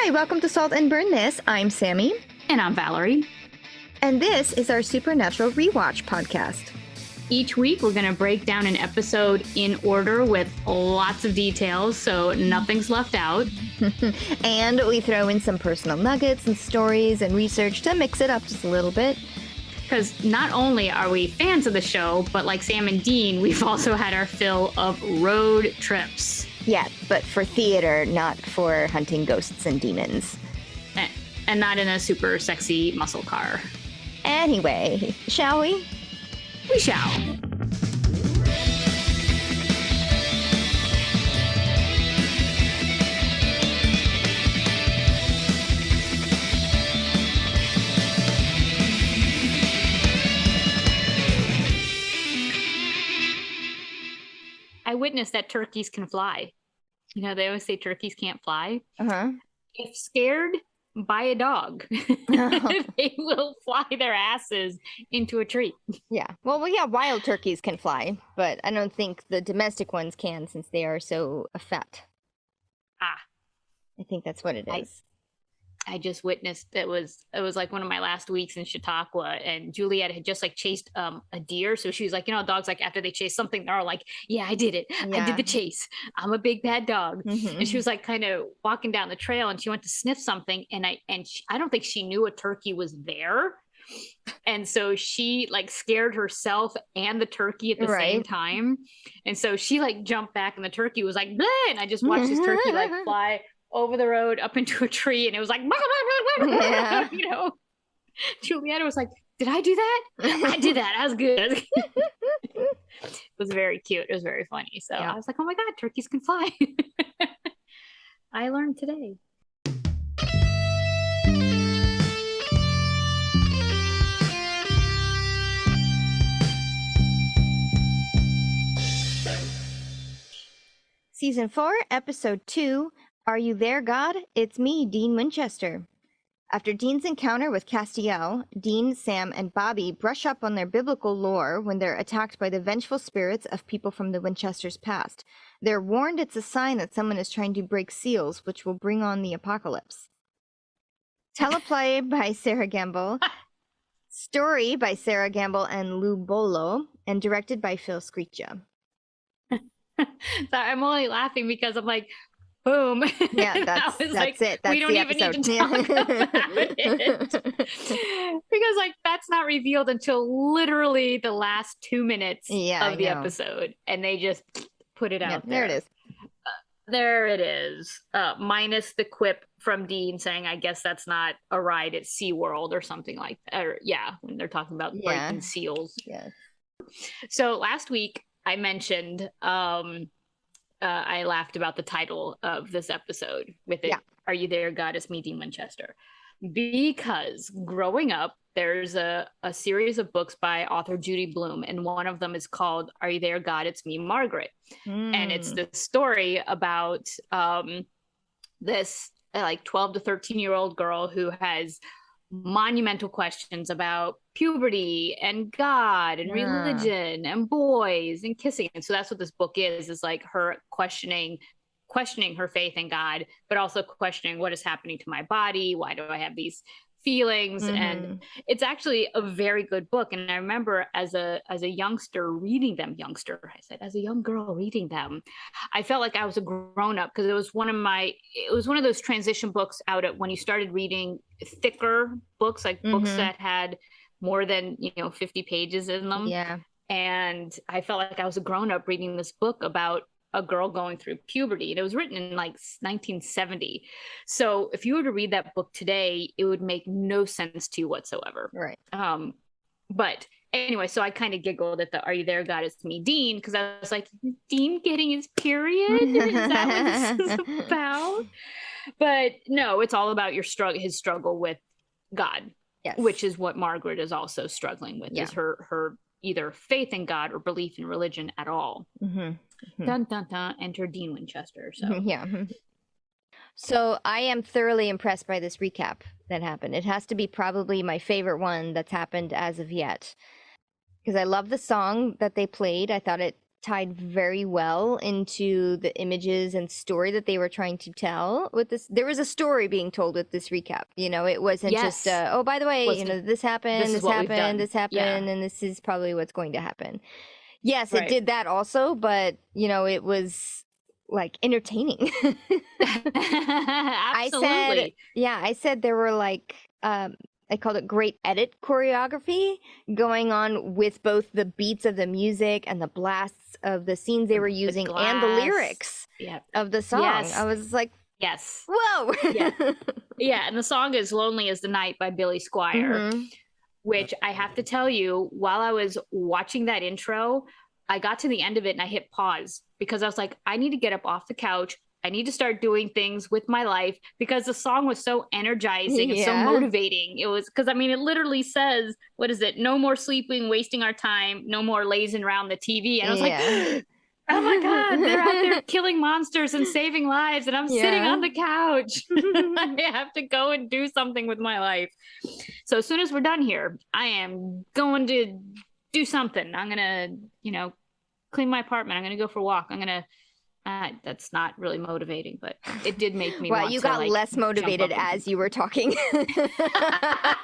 Hi, welcome to Salt and Burn This. I'm Sami. And I'm Valerie. And this is our Supernatural Rewatch podcast. Each week, we're going to break down an episode in order with lots of details, so nothing's left out. And we throw in some personal nuggets and stories and research to mix it up just a little bit. Because not only are we fans of the show, but like Sam and Dean, we've also had our fill of road trips. Yeah, but for theater, not for hunting ghosts and demons. And not in a super sexy muscle car. Anyway, shall we? We shall. I witnessed that turkeys can fly. You know, they always say turkeys can't fly. Uh-huh. If scared, buy a dog. They will fly their asses into a tree. Yeah. Well, yeah, wild turkeys can fly, but I don't think the domestic ones can since they are so fat. I think that's what it is. I just witnessed it was like one of my last weeks in Chautauqua, and Juliet had just like chased a deer. So she was like, you know, dogs like after they chase something, they're all like, yeah, I did it. Yeah. I did the chase. I'm a big bad dog. Mm-hmm. And she was like kind of walking down the trail, and she went to sniff something, and I don't think she knew a turkey was there. And so she like scared herself and the turkey at the same time. And so she like jumped back, and the turkey was like, bleh! And I just watched this turkey like fly over the road up into a tree, and it was like, yeah. You know, Julietta was like, did I do that? I did that. That was good. It was very cute. It was very funny. So yeah. I was like, oh my God, turkeys can fly. I learned today. Season 4, Episode 2, Are You There, God? It's me, Dean Winchester. After Dean's encounter with Castiel, Dean, Sam, and Bobby brush up on their biblical lore when they're attacked by the vengeful spirits of people from the Winchester's past. They're warned it's a sign that someone is trying to break seals, which will bring on the apocalypse. Teleplay by Sarah Gamble. Story by Sarah Gamble and Lou Bolo, and directed by Phil Screecha. So I'm only laughing because I'm like, boom. Yeah, that's like, it. That's we don't even episode. need to talk about it. Because like that's not revealed until literally the last 2 minutes of the episode. And they just put it out there. There it is. There it is. Minus the quip from Dean saying, I guess that's not a ride at SeaWorld or something like that. Or, when they're talking about breaking seals. Yeah. So last week I mentioned I laughed about the title of this episode with it. Are You There, God? It's me, Dean Winchester. Because growing up, there's a series of books by author Judy Blume, and one of them is called Are You There, God? It's Me, Margaret. And it's the story about this like 12 to 13-year-old girl who has monumental questions about puberty and God and religion and boys and kissing. And so that's what this book is like her questioning her faith in God, but also questioning what is happening to my body. Why do I have these feelings? And it's actually a very good book. And I remember as a youngster reading them, as a young girl reading them, I felt like I was a grown up because it was one of those transition books out at when you started reading thicker books, like books that had more than 50 pages in them. Yeah. And I felt like I was a grown up reading this book about a girl going through puberty. And it was written in like 1970. So if you were to read that book today, it would make no sense to you whatsoever. Right. But anyway, so I kind of giggled at the Are You There, God? It's me, Dean, because I was like, Dean getting his period? Is that what this is about? But no, it's all about his struggle with God, which is what Margaret is also struggling with, is her either faith in God or belief in religion at all. Dun, dun, dun, enter Dean Winchester. So So I am thoroughly impressed by this recap that happened. It has to be probably my favorite one that's happened as of yet. Because I love the song that they played. I thought it tied very well into the images and story that they were trying to tell with this. There was a story being told with this recap. It wasn't just, oh, by the way, this happened, this happened, and this is probably what's going to happen. Yes, it did that also, but, it was like entertaining. Absolutely. I said there were like, I called it great edit choreography going on with both the beats of the music and the blasts of the scenes they were using and the lyrics of the song. Yes. I was like, yes. Whoa. Yeah. And the song is Lonely as the Night by Billy Squier, which I have to tell you, while I was watching that intro, I got to the end of it and I hit pause because I was like, I need to get up off the couch. I need to start doing things with my life because the song was so energizing and so motivating. It was because, it literally says, what is it? No more sleeping, wasting our time, no more lazing around the TV. And I was like, oh my God, they're out there killing monsters and saving lives. And I'm sitting on the couch. I have to go and do something with my life. So as soon as we're done here, I am going to do something. I'm going to, clean my apartment. I'm going to go for a walk. I'm going to, that's not really motivating, but it did make me want to, you got less motivated as you were talking. I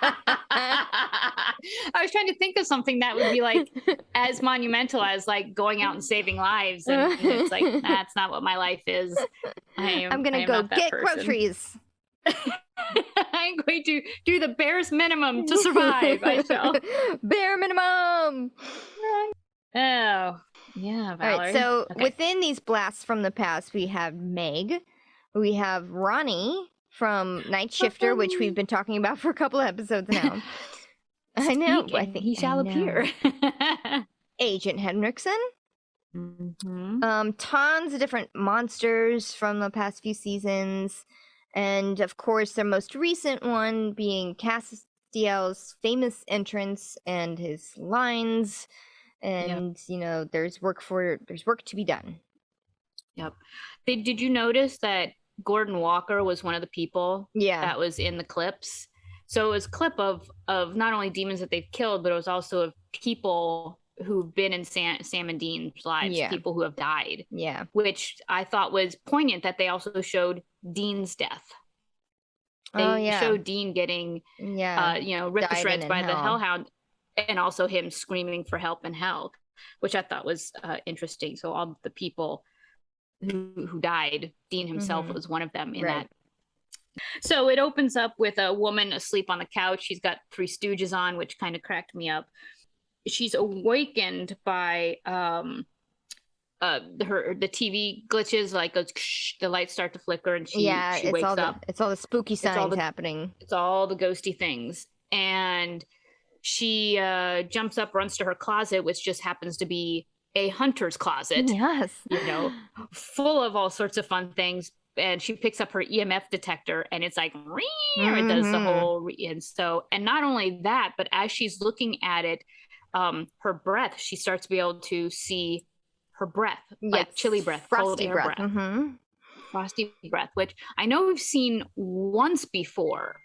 was trying to think of something that would be like as monumental as like going out and saving lives. And it's like, that's not what my life is. I'm going to go get groceries. I'm going to do the barest minimum to survive. I shall. Bare minimum. Oh, yeah, Valerie. All right, so within these blasts from the past, we have Meg, we have Ronnie from Night Shifter, which we've been talking about for a couple of episodes now. I know. I think he shall appear. Agent Henriksen. Tons of different monsters from the past few seasons, and of course, the most recent one being Castiel's famous entrance and his lines. And there's work to be done. Yep. Did you notice that Gordon Walker was one of the people that was in the clips? So it was a clip of not only demons that they've killed, but it was also of people who've been in Sam and Dean's lives, people who have died. Yeah. Which I thought was poignant that they also showed Dean's death. They showed Dean getting ripped to shreds by the Hellhound. And also him screaming for help in hell, which I thought was interesting. So all the people who died, Dean himself was one of them in that. So it opens up with a woman asleep on the couch. She's got Three Stooges on, which kind of cracked me up. She's awakened by the TV glitches, like the lights start to flicker, and she wakes up. It's all the spooky signs happening. It's all the ghosty things, and she jumps up, runs to her closet, which just happens to be a hunter's closet. Yes. Full of all sorts of fun things. And she picks up her EMF detector and it's like, it does the whole. And not only that, but as she's looking at it, her breath, she starts to be able to see her breath, like chilly breath, frosty cold air breath. Frosty breath, which I know we've seen once before,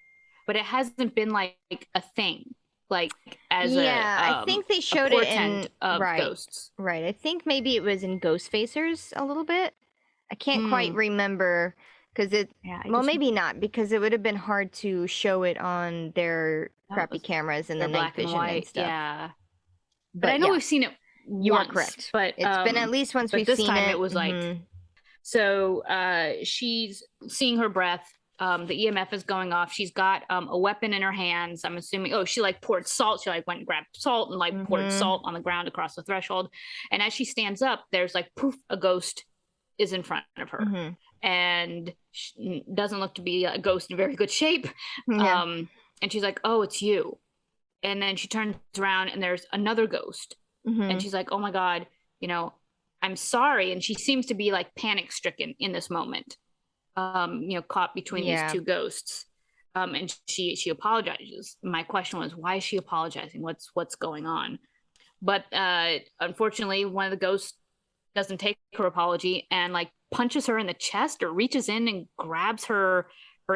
but it hasn't been like a thing. Like as I think they showed it in ghosts. Right. I think maybe it was in Ghost Facers a little bit. I can't quite remember because maybe not, because it would have been hard to show it on their crappy cameras and the night vision and stuff. Yeah. But I know we've seen it once. You are correct. But it's been at least once we've seen it. This time it was like so she's seeing her breath. The EMF is going off. She's got a weapon in her hands. I'm assuming, she like poured salt. She like went and grabbed salt and like poured salt on the ground across the threshold. And as she stands up, there's like poof, a ghost is in front of her. And she doesn't look to be a ghost in very good shape. And she's like, oh, it's you. And then she turns around and there's another ghost. And she's like, oh my God, I'm sorry. And she seems to be like panic stricken in this moment. Caught between these two ghosts. And she apologizes. My question was, why is she apologizing? What's going on? But unfortunately, one of the ghosts doesn't take her apology and like punches her in the chest or reaches in and grabs her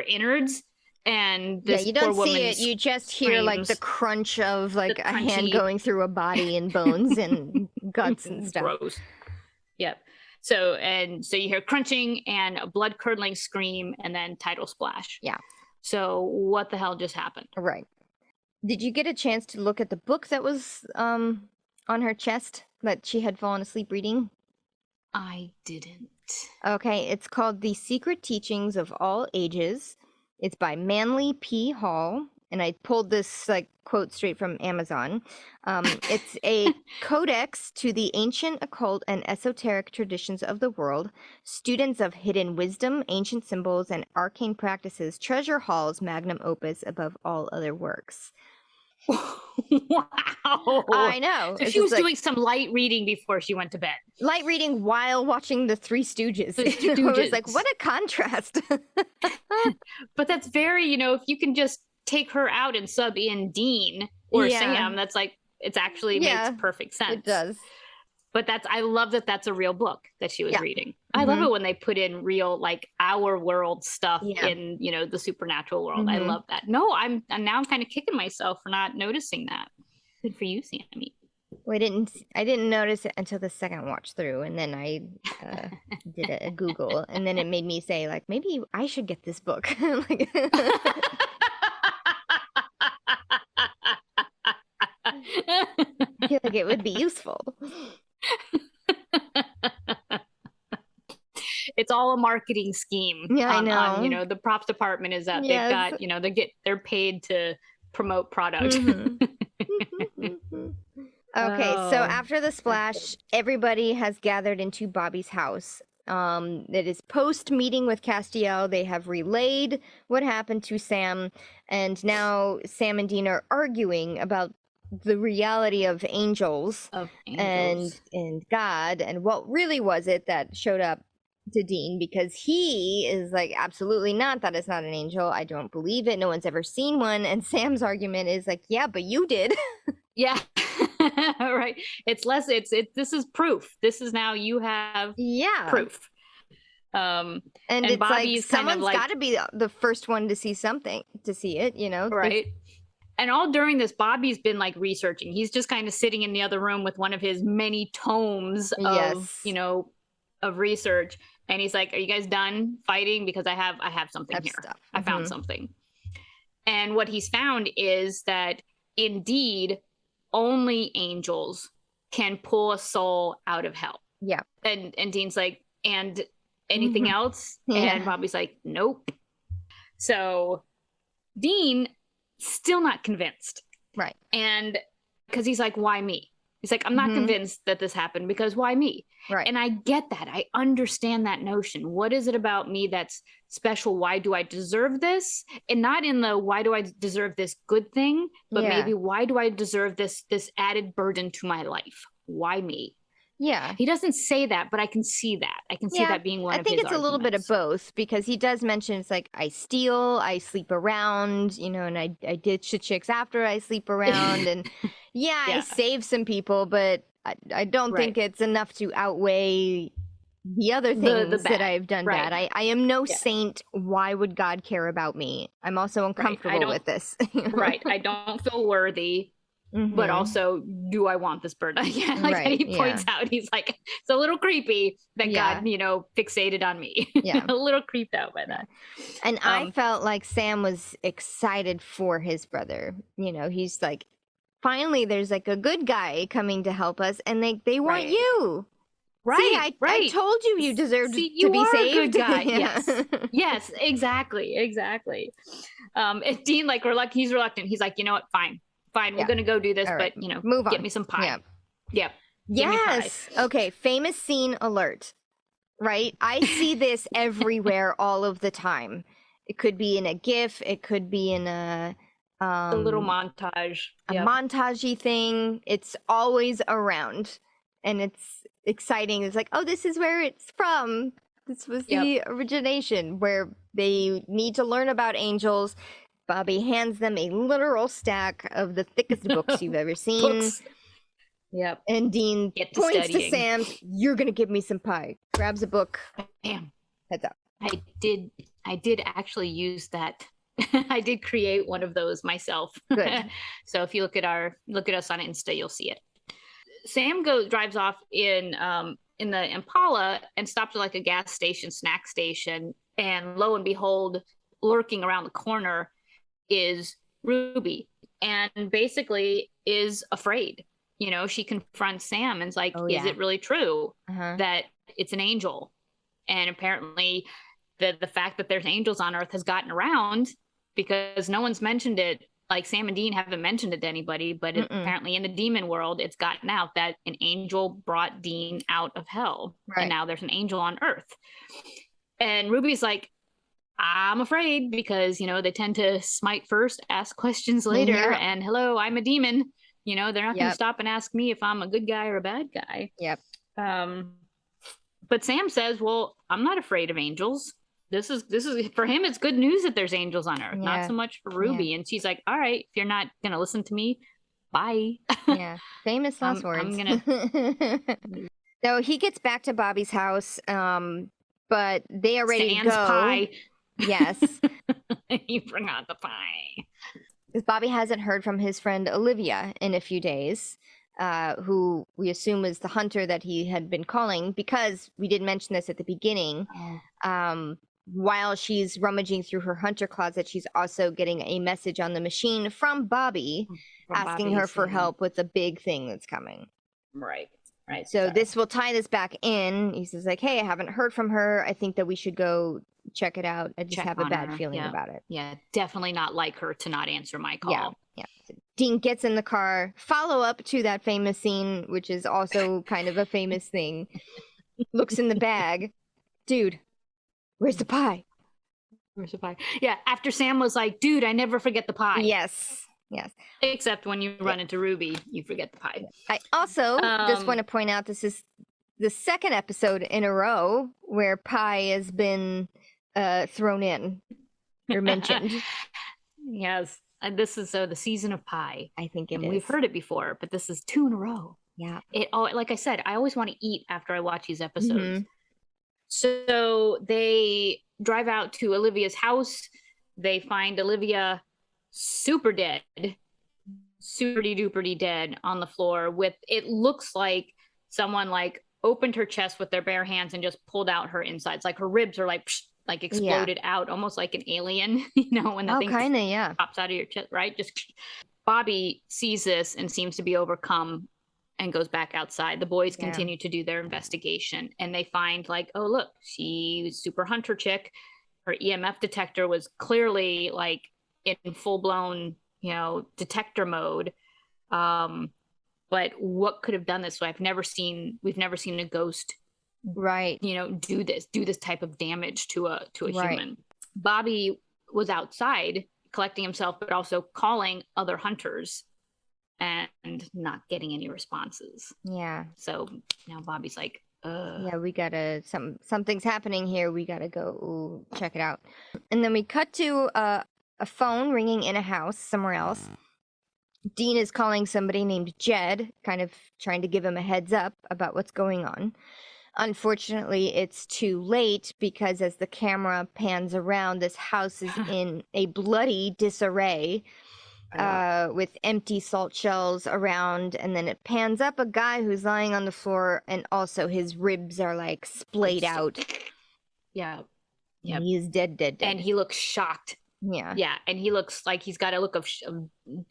innards. And this you don't poor see it. You just hear like the crunch of like a hand going through a body and bones and guts and stuff. Gross. Yep. So you hear crunching and a blood-curdling scream and then title splash. Yeah. So what the hell just happened? Right. Did you get a chance to look at the book that was on her chest that she had fallen asleep reading? I didn't. Okay, it's called The Secret Teachings of All Ages. It's by Manly P. Hall, and I pulled this quote straight from Amazon. It's a codex to the ancient, occult, and esoteric traditions of the world. Students of hidden wisdom, ancient symbols, and arcane practices treasure Hall's magnum opus above all other works. Wow. I know. So she was doing some light reading before she went to bed. Light reading while watching the Three Stooges. The Stooges. It was like, what a contrast. But that's very, if you can just take her out and sub in Dean or Sam, that's it's actually makes perfect sense. It does. But I love that that's a real book that she was reading. I love it when they put in real, our world stuff in, the supernatural world. I love that. No, I'm kind of kicking myself for not noticing that. Good for you, Sammy. Well, I didn't notice it until the second watch through, and then I did a Google, and then it made me say, maybe I should get this book. I feel like it would be useful. It's all a marketing scheme. Yeah, I know. The props department is up. Yes. They've got, they're paid to promote product. Okay, so after the splash, everybody has gathered into Bobby's house. It is post-meeting with Castiel. They have relayed what happened to Sam, and now Sam and Dean are arguing about the reality of angels. And God, and what really was it that showed up to Dean, because he is absolutely not, that is not an angel. I don't believe it. No one's ever seen one. And Sam's argument is yeah, but you did. Yeah. Right. It's this is proof. This is now you have proof. And it's Bobby's someone's got to be the first one to see it, right. And all during this, Bobby's been researching. He's just kind of sitting in the other room with one of his many tomes of of research, and he's like, "Are you guys done fighting? Because I have something here. Stuff. I found something." And what he's found is that indeed only angels can pull a soul out of hell. Yeah. And Dean's like, "And anything else?" And Bobby's like, "Nope." So Dean still not convinced. Right. And because he's like, "Why me?" He's like, "I'm not convinced that this happened, because why me?" Right. And I get that. I understand that notion. What is it about me that's special? Why do I deserve this? And not in the why do I deserve this good thing, but maybe why do I deserve this added burden to my life? Why me? Yeah. He doesn't say that, but I can see that. I can see that being one of his arguments. I think it's a little bit of both, because he does mention it's I steal, I sleep around, and I ditch the chicks after I sleep around. And I save some people, but I don't think it's enough to outweigh the other things that I've done bad. I am no saint. Why would God care about me? I'm also uncomfortable with this. Right. I don't feel worthy. But also, do I want this bird? He points out, he's like, it's a little creepy that God, fixated on me. Yeah. A little creeped out by that. And I felt like Sam was excited for his brother. He's like, finally, there's a good guy coming to help us, and they want you. Right. See, I told you deserved to be saved. A good guy. Yes. Yes, exactly. And Dean, he's reluctant. He's like, you know what? Fine, we're gonna go do this, but move on. Get me some pie. Yep. Yes. Okay. Famous scene alert. Right. I see this everywhere, all of the time. It could be in a GIF. It could be in a little montage, a montagey thing. It's always around, and it's exciting. It's like, oh, this is where it's from. This was the origination, where they need to learn about angels. Bobby hands them a literal stack of the thickest books you've ever seen. Books. Yep. And Dean points to Sam. "You're gonna give me some pie." Grabs a book. Bam. Heads up. I did actually use that. I did create one of those myself. Good. So if you look at us on Insta, you'll see it. Sam drives off in in the Impala and stopped at like a gas station, snack station, and lo and behold, lurking around the corner is Ruby, and basically is afraid. You know, she confronts Sam and is like, is it really true that it's an angel? And apparently the fact that there's angels on Earth has gotten around, because no one's mentioned it. Like Sam and Dean haven't mentioned it to anybody, but apparently in the demon world, it's gotten out that an angel brought Dean out of hell. Right. And now there's an angel on Earth. And Ruby's like, I'm afraid, because, you know, they tend to smite first, ask questions later. Yeah. And hello, I'm a demon. You know, they're not going to stop and ask me if I'm a good guy or a bad guy. Yep. But Sam says, well, I'm not afraid of angels. This is for him, it's good news that there's angels on Earth, not so much for Ruby. And she's like, all right, if you're not going to listen to me, bye. Yeah. Famous last words. I'm going to. So he gets back to Bobby's house, but they are ready to go. Pie. Yes. You forgot the pie. Because Bobby hasn't heard from his friend Olivia in a few days, who we assume is the hunter that he had been calling, because we did mention this at the beginning. While she's rummaging through her hunter closet, she's also getting a message on the machine from Bobby, asking her for help with the big thing that's coming. Right. Right. So this will tie this back in. He says, like, hey, I haven't heard from her. I think that we should go check it out. I just have a bad feeling about it. Yeah, definitely not like her to not answer my call. Yeah. So Dean gets in the car. Follow up to that famous scene, which is also kind of a famous thing. Looks in the bag. Dude, where's the pie? Where's the pie? Yeah, after Sam was like, dude, I never forget the pie. Yes. Except when you run into Ruby, you forget the pie. I also just want to point out, this is the second episode in a row where pie has been thrown in or mentioned. Yes. And this is the season of pie. I think it is. We've heard it before, but this is 2 in a row. Yeah. Like I said, I always want to eat after I watch these episodes. So they drive out to Olivia's house. They find Olivia super dead, super duper dead on the floor, with, it looks like someone like opened her chest with their bare hands and just pulled out her insides. Like her ribs are like exploded out, almost like an alien, you know, when the thing pops out of your chest, right? Just Bobby sees this and seems to be overcome and goes back outside. The boys continue to do their investigation, and they find like, oh, look, she's super hunter chick. Her EMF detector was clearly like in full-blown, you know, detector mode. But what could have done this? So we've never seen a ghost, right, you know, do this type of damage to a human. Bobby was outside collecting himself, but also calling other hunters and not getting any responses. Yeah. So now Bobby's like, yeah, we gotta, something's happening here. We gotta go check it out. And then we cut to a phone ringing in a house somewhere else. Dean is calling somebody named Jed, kind of trying to give him a heads up about what's going on. Unfortunately, it's too late, because as the camera pans around, this house is in a bloody disarray, with empty salt shells around, and then it pans up a guy who's lying on the floor, and also his ribs are like splayed out. Yeah. Yeah. He's dead. And he looks shocked. Yeah, and he looks like he's got a look of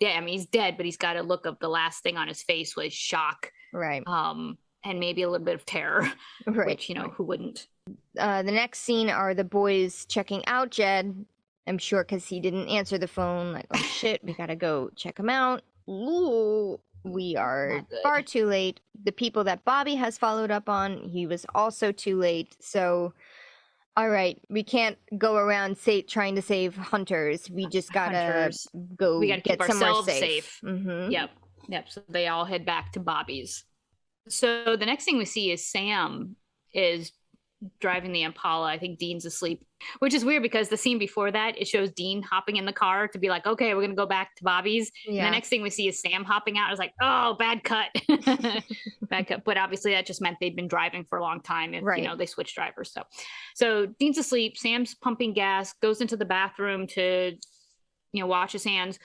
I mean, he's dead, but he's got a look of the last thing on his face was shock, right? And maybe a little bit of terror, right? Which, you know, who wouldn't? The next scene are the boys checking out Jed. I'm sure because he didn't answer the phone. Like, oh shit, we gotta go check him out. Ooh, we are far too late. The people that Bobby has followed up on, he was also too late. So. All right, we can't go around trying to save hunters. We just gotta go. We gotta get keep somewhere ourselves safe. Yep. So they all head back to Bobby's. So the next thing we see is Sam is driving the Impala. I think Dean's asleep, which is weird because the scene before that, it shows Dean hopping in the car to be like, okay, we're going to go back to Bobby's. Yeah. And the next thing we see is Sam hopping out. I was like, oh, bad cut. Bad cut. But obviously that just meant they'd been driving for a long time. If, you know, they switched drivers. So Dean's asleep. Sam's pumping gas, goes into the bathroom to, you know, wash his hands.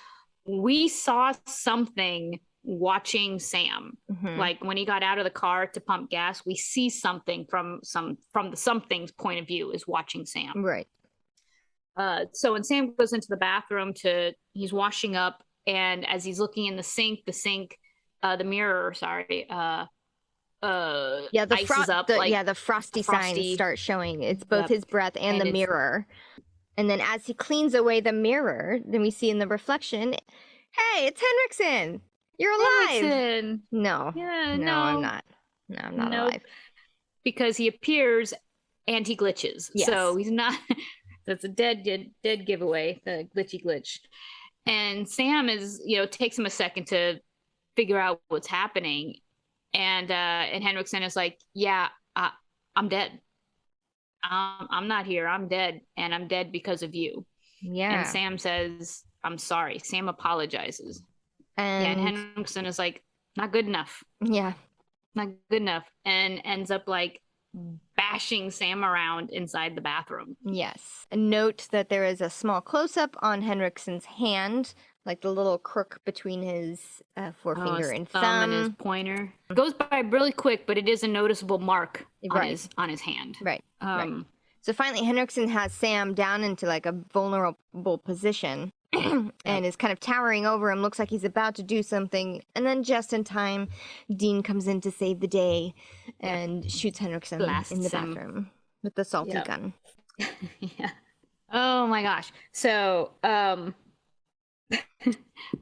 We saw something watching Sam. Like when he got out of the car to pump gas, we see something from the something's point of view is watching Sam. Right. So when Sam goes into the bathroom he's washing up, and as he's looking in the mirror, sorry, ices up. The frosty signs start showing. It's both his breath and the mirror. And then as he cleans away the mirror, then we see in the reflection, hey, it's Henriksen. You're alive. Henriksen. No. Yeah, no, I'm not. No, I'm not alive. Because he appears and he glitches. Yes. So he's not. That's a dead giveaway, the glitchy glitch. And Sam takes him a second to figure out what's happening. And Henriksen is like, yeah, I'm dead. I'm not here. I'm dead. And I'm dead because of you. Yeah. And Sam says, I'm sorry. Sam apologizes. And Henriksen is like, not good enough. Yeah. Not good enough. And ends up like bashing Sam around inside the bathroom. Yes. Note that there is a small close-up on Henriksen's hand, like the little crook between his forefinger and thumb and his pointer. It goes by really quick, but it is a noticeable mark on his hand. Right. Right. So finally, Henriksen has Sam down into like a vulnerable position and is kind of towering over him. Looks like he's about to do something. And then just in time, Dean comes in to save the day and shoots Henriksen in the bathroom with the salty gun. Yeah. Oh my gosh. So,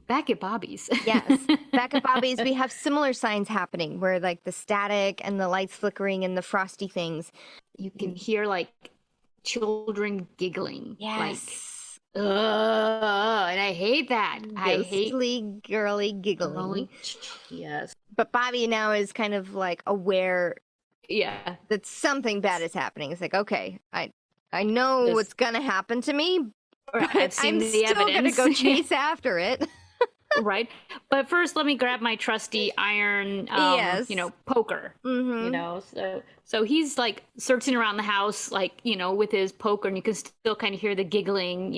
back at Bobby's. Yes. Back at Bobby's, we have similar signs happening where like the static and the lights flickering and the frosty things. You can hear like children giggling. Yes. Like, and I hate that. I hate girly giggling. Yes. But Bobby now is kind of like aware that something bad is happening. It's like, okay, I know what's gonna happen to me, but I'm still gonna go chase after it. Right. But first, let me grab my trusty iron, poker. So he's like searching around the house, like, with his poker, and you can still kind of hear the giggling,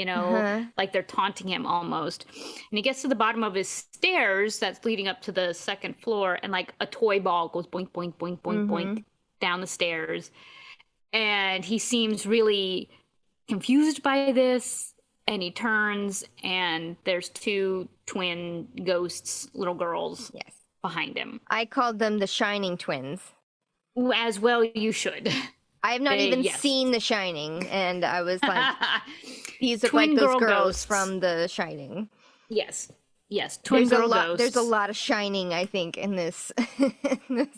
like they're taunting him almost. And he gets to the bottom of his stairs that's leading up to the second floor, and like a toy ball goes boink, boink, boink, boink, boink down the stairs. And he seems really confused by this. And he turns, and there's two twin ghosts, little girls, behind him. I called them the Shining twins. As well, you should. I have not even seen The Shining, and I was like, these look like those girls from The Shining. Yes, twin girl ghosts. There's a lot of shining, I think, in this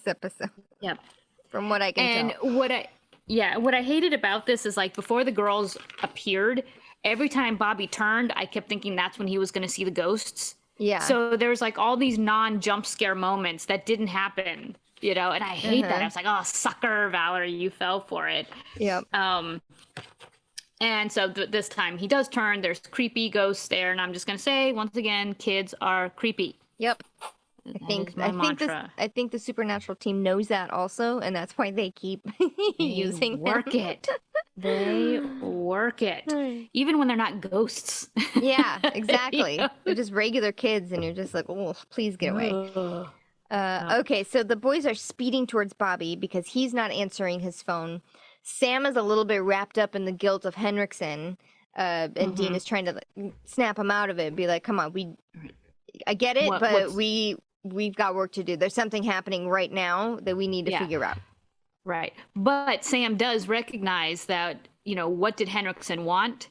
episode. Yep. From what I can tell. And what I hated about this is like before the girls appeared, every time Bobby turned, I kept thinking that's when he was going to see the ghosts. Yeah. So there's like all these non-jump scare moments that didn't happen, and I hate that. I was like, oh, sucker, Valerie, you fell for it. Yep. And so this time he does turn. There's creepy ghosts there. And I'm just going to say, once again, kids are creepy. Yep. I think the Supernatural team knows that also, and that's why they keep using it. They work it, even when they're not ghosts. Yeah, exactly. They're just regular kids, and you're just like, oh, please get away. Okay, so the boys are speeding towards Bobby because he's not answering his phone. Sam is a little bit wrapped up in the guilt of Henriksen, and Dean is trying to snap him out of it. Be like, come on, I get it, but we've got work to do. There's something happening right now that we need to figure out. Right. But Sam does recognize that, what did Henriksen want?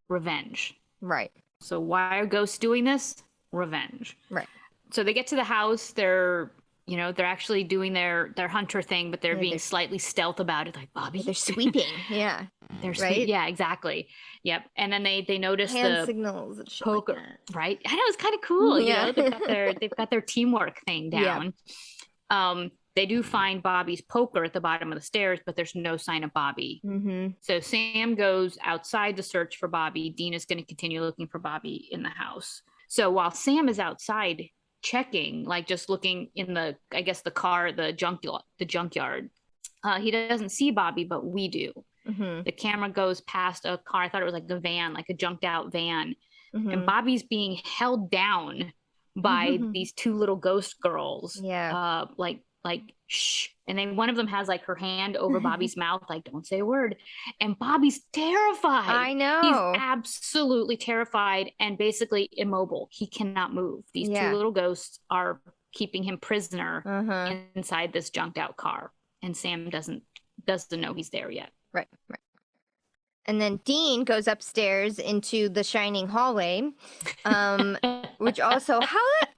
Revenge. Right. So why are ghosts doing this? Revenge. Right. So they get to the house. They're actually doing their hunter thing, but they're being slightly stealth about it. Like, Bobby. They're sweeping. Yeah. They're yeah, exactly. Yep. And then they notice hand signals and shit poker. Like that. Right. I know, it's kind of cool. They've got their teamwork thing down. Yeah. They do find Bobby's poker at the bottom of the stairs, but there's no sign of Bobby. So Sam goes outside to search for Bobby. Dean is going to continue looking for Bobby in the house. So while Sam is outside checking, like just looking in the car, the junkyard, he doesn't see Bobby, but we do. The camera goes past a car. I thought it was like a van, like a junked out van. And Bobby's being held down by these two little ghost girls. Yeah. Like shh, and then one of them has like her hand over Bobby's mouth, like don't say a word, and Bobby's terrified. I know. He's absolutely terrified and basically immobile. He cannot move. These two little ghosts are keeping him prisoner inside this junked out car, and Sam doesn't know he's there yet. Right. And then Dean goes upstairs into the shining hallway, which also,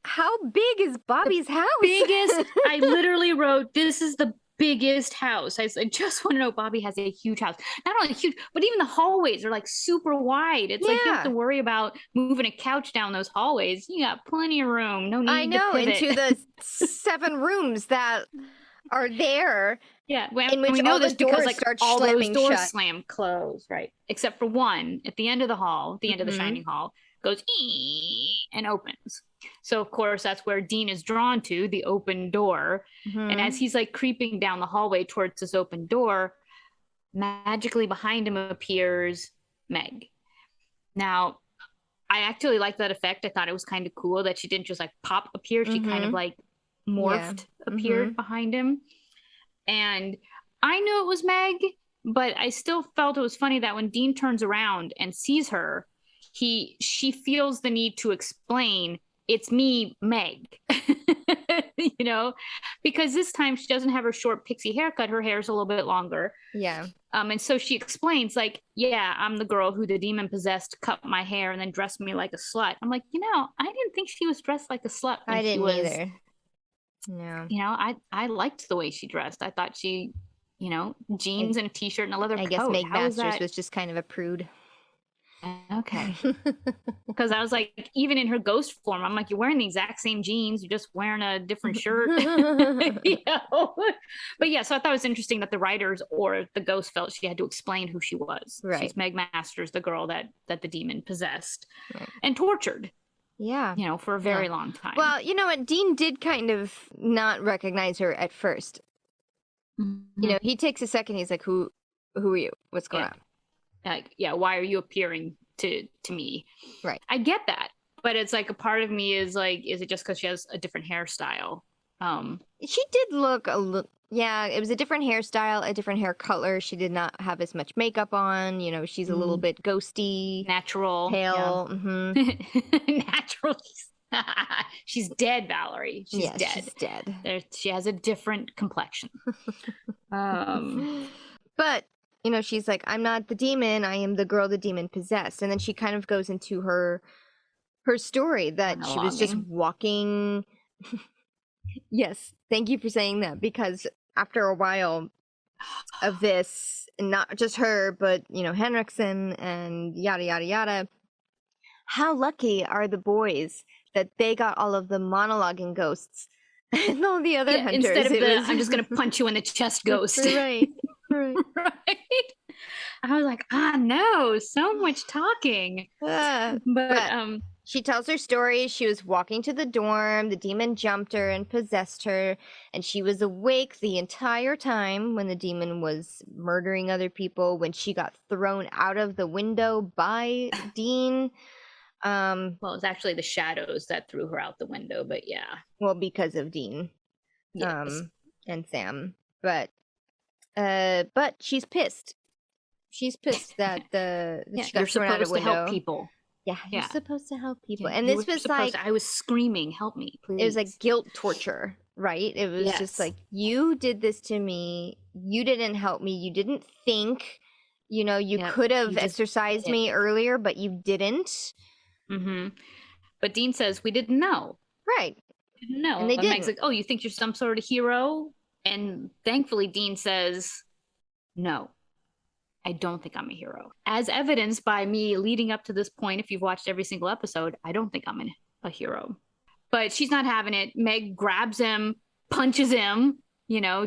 how big is Bobby's house? Biggest. I literally wrote, this is the biggest house. I just want to know, Bobby has a huge house. Not only huge, but even the hallways are like super wide. It's like you have to worry about moving a couch down those hallways. You got plenty of room. No need to pivot. Into the 7 rooms that are there. Yeah, in which we know this because like all those doors shut. slam closed, right? Except for one at the end of the hall, the end of the shining hall, goes and opens. So of course that's where Dean is drawn to, the open door. And as he's like creeping down the hallway towards this open door, magically behind him appears Meg. Now, I actually liked that effect. I thought it was kind of cool that she didn't just like pop appear. She kind of like morphed, appeared behind him. And I knew it was Meg, but I still felt it was funny that when Dean turns around and sees her, she feels the need to explain, it's me, Meg. You know, because this time she doesn't have her short pixie haircut. Her hair's a little bit longer. Yeah. And so she explains, like, yeah, I'm the girl who the demon possessed, cut my hair, and then dressed me like a slut. I'm like, I didn't think she was dressed like a slut when I didn't she was either. No. I liked the way she dressed. I thought she, jeans and a t-shirt and a leather coat. I guess Meg Masters was just kind of a prude. Okay. Because I was like, even in her ghost form, I'm like, you're wearing the exact same jeans, you're just wearing a different shirt. But yeah, so I thought it was interesting that the writers or the ghost felt she had to explain who she was. Right. She's Meg Masters, the girl that the demon possessed and tortured. Yeah. For a very long time. Well, you know what? Dean did kind of not recognize her at first. He takes a second. He's like, who are you? What's going on? Like, why are you appearing to me? Right. I get that. But it's like a part of me is like, is it just because she has a different hairstyle? She did look a little... Yeah, it was a different hairstyle, a different hair color. She did not have as much makeup on. She's a little bit ghosty. Natural. Pale. Yeah. Natural. She's dead, Valerie. She's dead. She's dead. She has a different complexion. But, she's like, I'm not the demon. I am the girl the demon possessed. And then she kind of goes into her story that she was just walking... Yes, thank you for saying that, because after a while of this, not just her, but, Henriksen and yada, yada, yada, how lucky are the boys that they got all of the monologuing ghosts and all the other hunters. Instead of I'm just going to punch you in the chest ghost. Right. Right. I was like, no, so much talking. But she tells her story. She was walking to the dorm. The demon jumped her and possessed her. And she was awake the entire time when the demon was murdering other people, when she got thrown out of the window by Dean. Well, it was actually the shadows that threw her out the window, but yeah. Well, because of Dean. Yes. And Sam. But she's pissed. She's pissed that she got thrown out of the window. You're supposed to help people. Yeah, you're supposed to help people. Yeah, and this was like... I was screaming, help me, please. It was like guilt torture, right? It was just like, you did this to me. You didn't help me. You didn't think. You could have exercised me earlier, but you didn't. Mm-hmm. But Dean says, we didn't know. Right. We didn't know. And they didn't. Meg's like, oh, you think you're some sort of hero? And thankfully, Dean says, no. I don't think I'm a hero. As evidenced by me leading up to this point, if you've watched every single episode, I don't think I'm a hero. But she's not having it. Meg grabs him, punches him.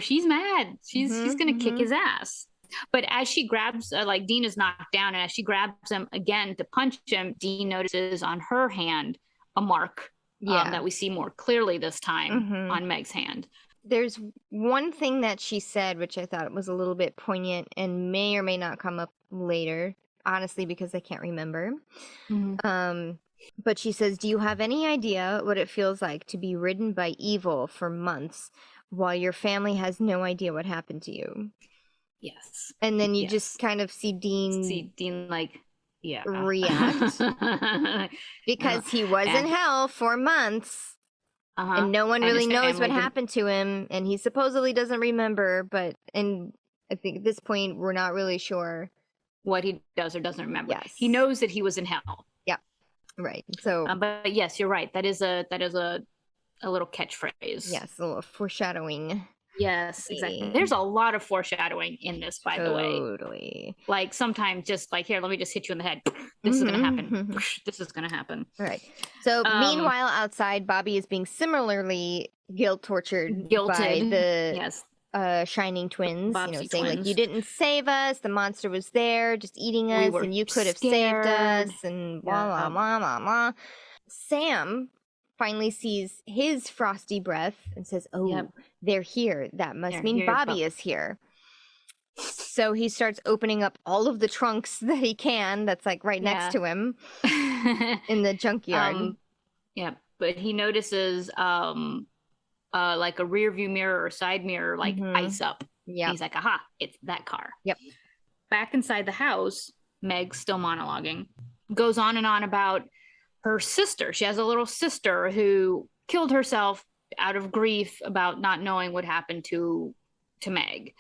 She's mad. She's going to kick his ass. But as she grabs, Dean is knocked down, and as she grabs him again to punch him, Dean notices on her hand a mark that we see more clearly this time on Meg's hand. There's one thing that she said, which I thought was a little bit poignant and may or may not come up later, honestly, because I can't remember. But she says, do you have any idea what it feels like to be ridden by evil for months while your family has no idea what happened to you? Yes. And then you just kind of see Dean like, yeah, react because he was in hell for months and no one really knows what happened to him, and he supposedly doesn't remember, and I think at this point we're not really sure what he does or doesn't remember. Yes. He knows that he was in hell. Yeah. Right. So but yes, you're right. That is a little catchphrase. Yes, a little foreshadowing. Yes, exactly. There's a lot of foreshadowing in this, by the way. Totally. Like sometimes just like, here, let me just hit you in the head. This is going to happen. This is going to happen. All right. So meanwhile, outside, Bobby is being similarly guilted by the Shining Twins, Bobsy saying twins. like, you didn't save us, the monster was there just eating us, and you could have saved us, and blah, blah, blah, blah, blah. Sam finally sees his frosty breath and says, oh, they're here. That must mean Bobby is here. So he starts opening up all of the trunks that he can that's like right next to him in the junkyard. But he notices like a rear view mirror or side mirror like ice up. Yeah. He's like, aha, it's that car. Yep. Back inside the house, Meg's still monologuing, goes on and on about her sister. She has a little sister who killed herself out of grief about not knowing what happened to Meg.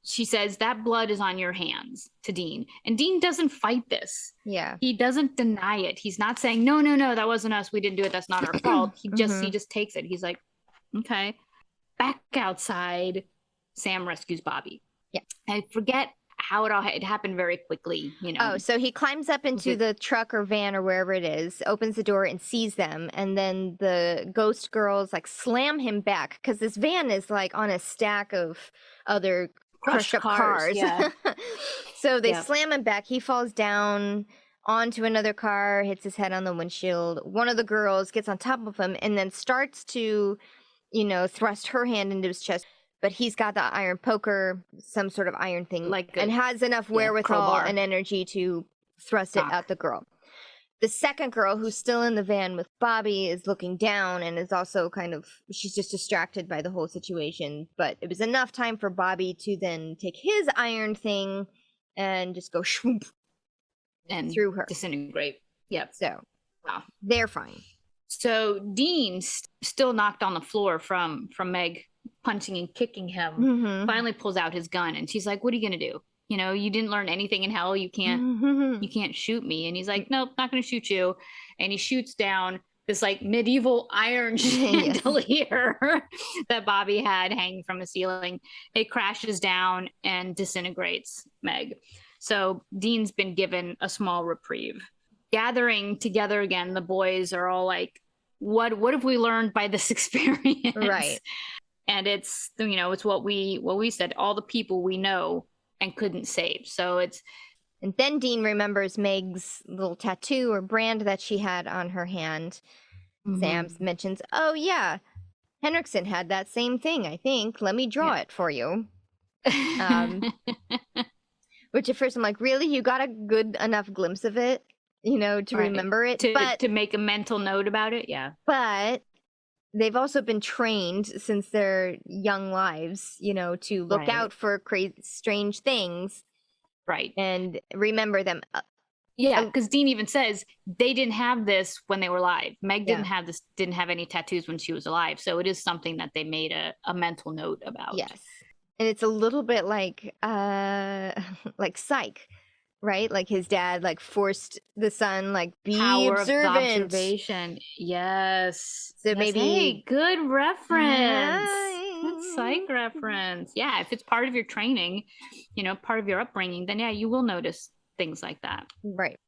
She says, that blood is on your hands, to Dean. And Dean doesn't fight this. Yeah. He doesn't deny it. He's not saying, no, that wasn't us. We didn't do it. That's not our fault. He just takes it. He's like, okay. Back outside, Sam rescues Bobby. Yeah. I forget how it happened very quickly, Oh, so he climbs up into the truck or van or wherever it is, opens the door and sees them, and then the ghost girls like slam him back because this van is like on a stack of other crushed up cars. Yeah. So they slam him back. He falls down onto another car, hits his head on the windshield. One of the girls gets on top of him and then starts to, thrust her hand into his chest. But he's got the iron poker, some sort of iron thing, and has enough wherewithal and energy to thrust it at the girl. The second girl, who's still in the van with Bobby, is looking down and is also she's just distracted by the whole situation. But it was enough time for Bobby to then take his iron thing and just go shwoop and through her. Disintegrate. Yep. So, they're fine. So Dean, still knocked on the floor from Meg punching and kicking him, finally pulls out his gun, and she's like, what are you gonna do? You didn't learn anything in hell. You can't shoot me. And he's like, nope, not gonna shoot you. And he shoots down this like medieval iron chandelier that Bobby had hanging from the ceiling. It crashes down and disintegrates Meg. So Dean's been given a small reprieve. Gathering together again, the boys are all like, what have we learned by this experience? Right. And it's, it's what we said, all the people we know and couldn't save. So it's. And then Dean remembers Meg's little tattoo or brand that she had on her hand. Sam mentions, oh yeah, Henriksen had that same thing, I think. Let me draw it for you. Which at first I'm like, really? You got a good enough glimpse of it, to remember it? To make a mental note about it, yeah. But they've also been trained since their young lives, to look out for crazy, strange things. Right. And remember them. Yeah, because Dean even says they didn't have this when they were alive. Meg didn't have this, didn't have any tattoos when she was alive. So it is something that they made a mental note about. Yes. And it's a little bit like Psych, right? Like his dad forced the son be Power observant. Of observation. Yes. So maybe hey, good reference. Good Psych reference. Yeah, if it's part of your training, part of your upbringing, then you will notice things like that. Right.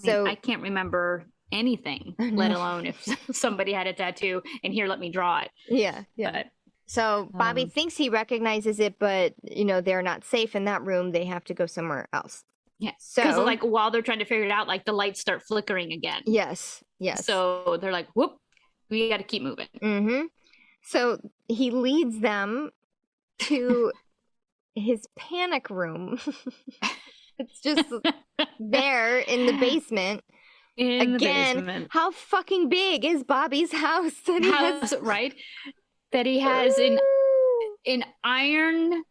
So I can't remember anything, let alone if somebody had a tattoo and here, let me draw it. Yeah. But, so Bobby thinks he recognizes it, but they're not safe in that room. They have to go somewhere else. Yeah. Because while they're trying to figure it out, the lights start flickering again. Yes. So they're like, whoop, we got to keep moving. So he leads them to his panic room. It's just there in the basement In the Again, basement. how fucking big is Bobby's house? Right? That he has an iron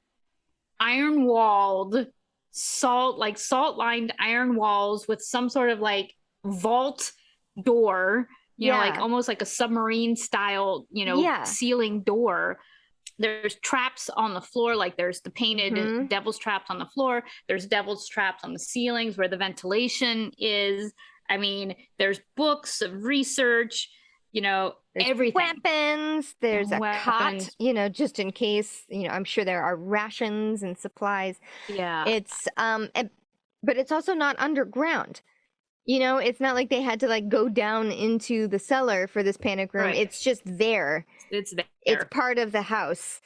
walled salt lined iron walls with some sort of like vault door, like almost like a submarine style, ceiling door. There's traps on the floor, like there's the painted devil's traps on the floor. There's devil's traps on the ceilings where the ventilation is. I mean, there's books of research, there's everything. Weapons, there's a cot, just in case, I'm sure there are rations and supplies. Yeah. It's, but it's also not underground. It's not like they had to like go down into the cellar for this panic room. Right. It's just there. It's there. It's part of the house.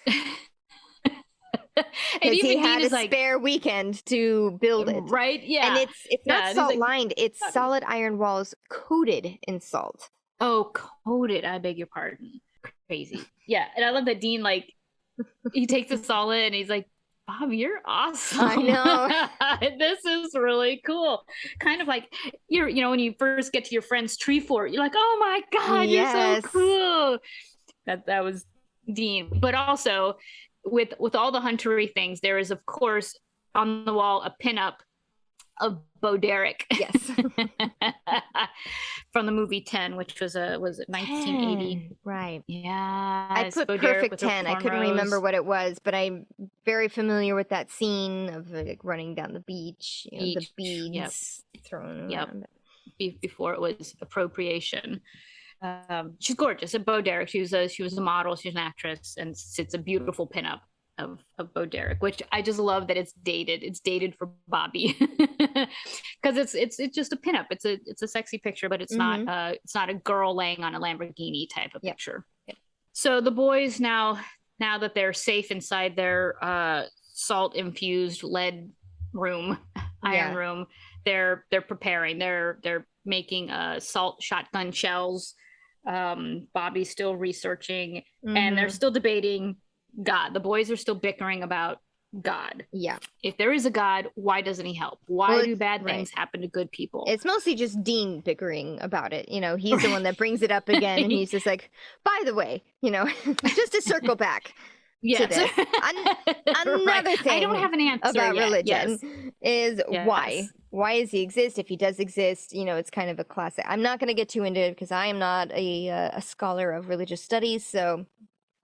And even he had a spare weekend to build it. Right? Yeah. And it's not salt lined. It's solid iron walls coated in salt. Oh, coated. I beg your pardon. Crazy. Yeah. And I love that Dean, like, he takes the solid and he's like, Bob, you're awesome. I know. This is really cool. Kind of like when you first get to your friend's tree fort, you're like, oh my God, yes. You're so cool. That was Dean. But also with all the huntery things, there is of course on the wall a pinup of Bo Derek. Yes. From the movie 10, which was it 1980? Right. Yeah. I put Bo perfect 10. I couldn't remember what it was, but I'm very familiar with that scene of like running down the beach, the beads thrown around. Before it was appropriation. She's gorgeous. And Bo Derek, she was a model, she's an actress, and it's a beautiful pinup of Bo Derek, which I just love that it's dated. It's dated for Bobby because it's just a pinup. It's a sexy picture, but it's not a girl laying on a Lamborghini type of picture. Yep. So the boys now that they're safe inside their salt infused lead room, iron room, they're preparing. They're making salt shotgun shells. Bobby's still researching, and they're still debating God. The boys are still bickering about God. Yeah. If there is a God, why doesn't he help? Why do bad things happen to good people? It's mostly just Dean bickering about it. He's the one that brings it up again, and he's just like, by the way, just to circle back to this. Another thing I don't have an answer about yet. religion is why. Why does he exist? If he does exist, it's kind of a classic. I'm not going to get too into it because I am not a scholar of religious studies, so...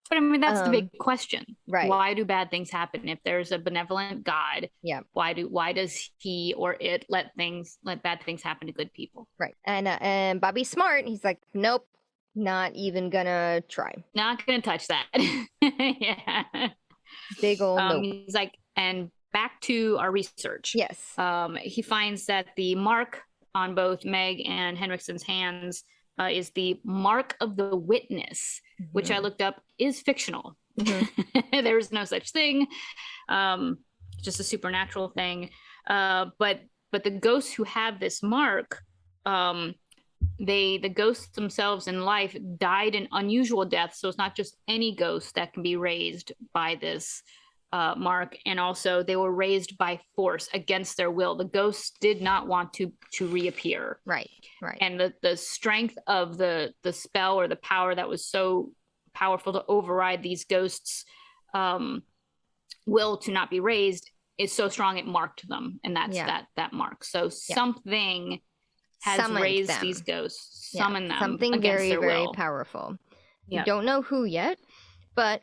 But I mean, that's the big question, right? Why do bad things happen? If there's a benevolent God, why does he or it let bad things happen to good people? Right. And Bobby's smart. He's like, nope, not even gonna try. Not gonna touch that. Yeah. Big old nope. He's like, and back to our research. Yes. He finds that the mark on both Meg and Henriksen's hands is the mark of the witness, which I looked up is fictional. There is no such thing, just a supernatural thing. But the ghosts who have this mark, the ghosts themselves in life died an unusual death. So it's not just any ghost that can be raised by this mark, and also they were raised by force against their will. The ghosts did not want to reappear. Right. And the strength of the spell or the power that was so powerful to override these ghosts' will to not be raised is so strong it marked them, and that's that mark. So something has summoned raised them. These ghosts, summoned them, something very very powerful. You don't know who yet, but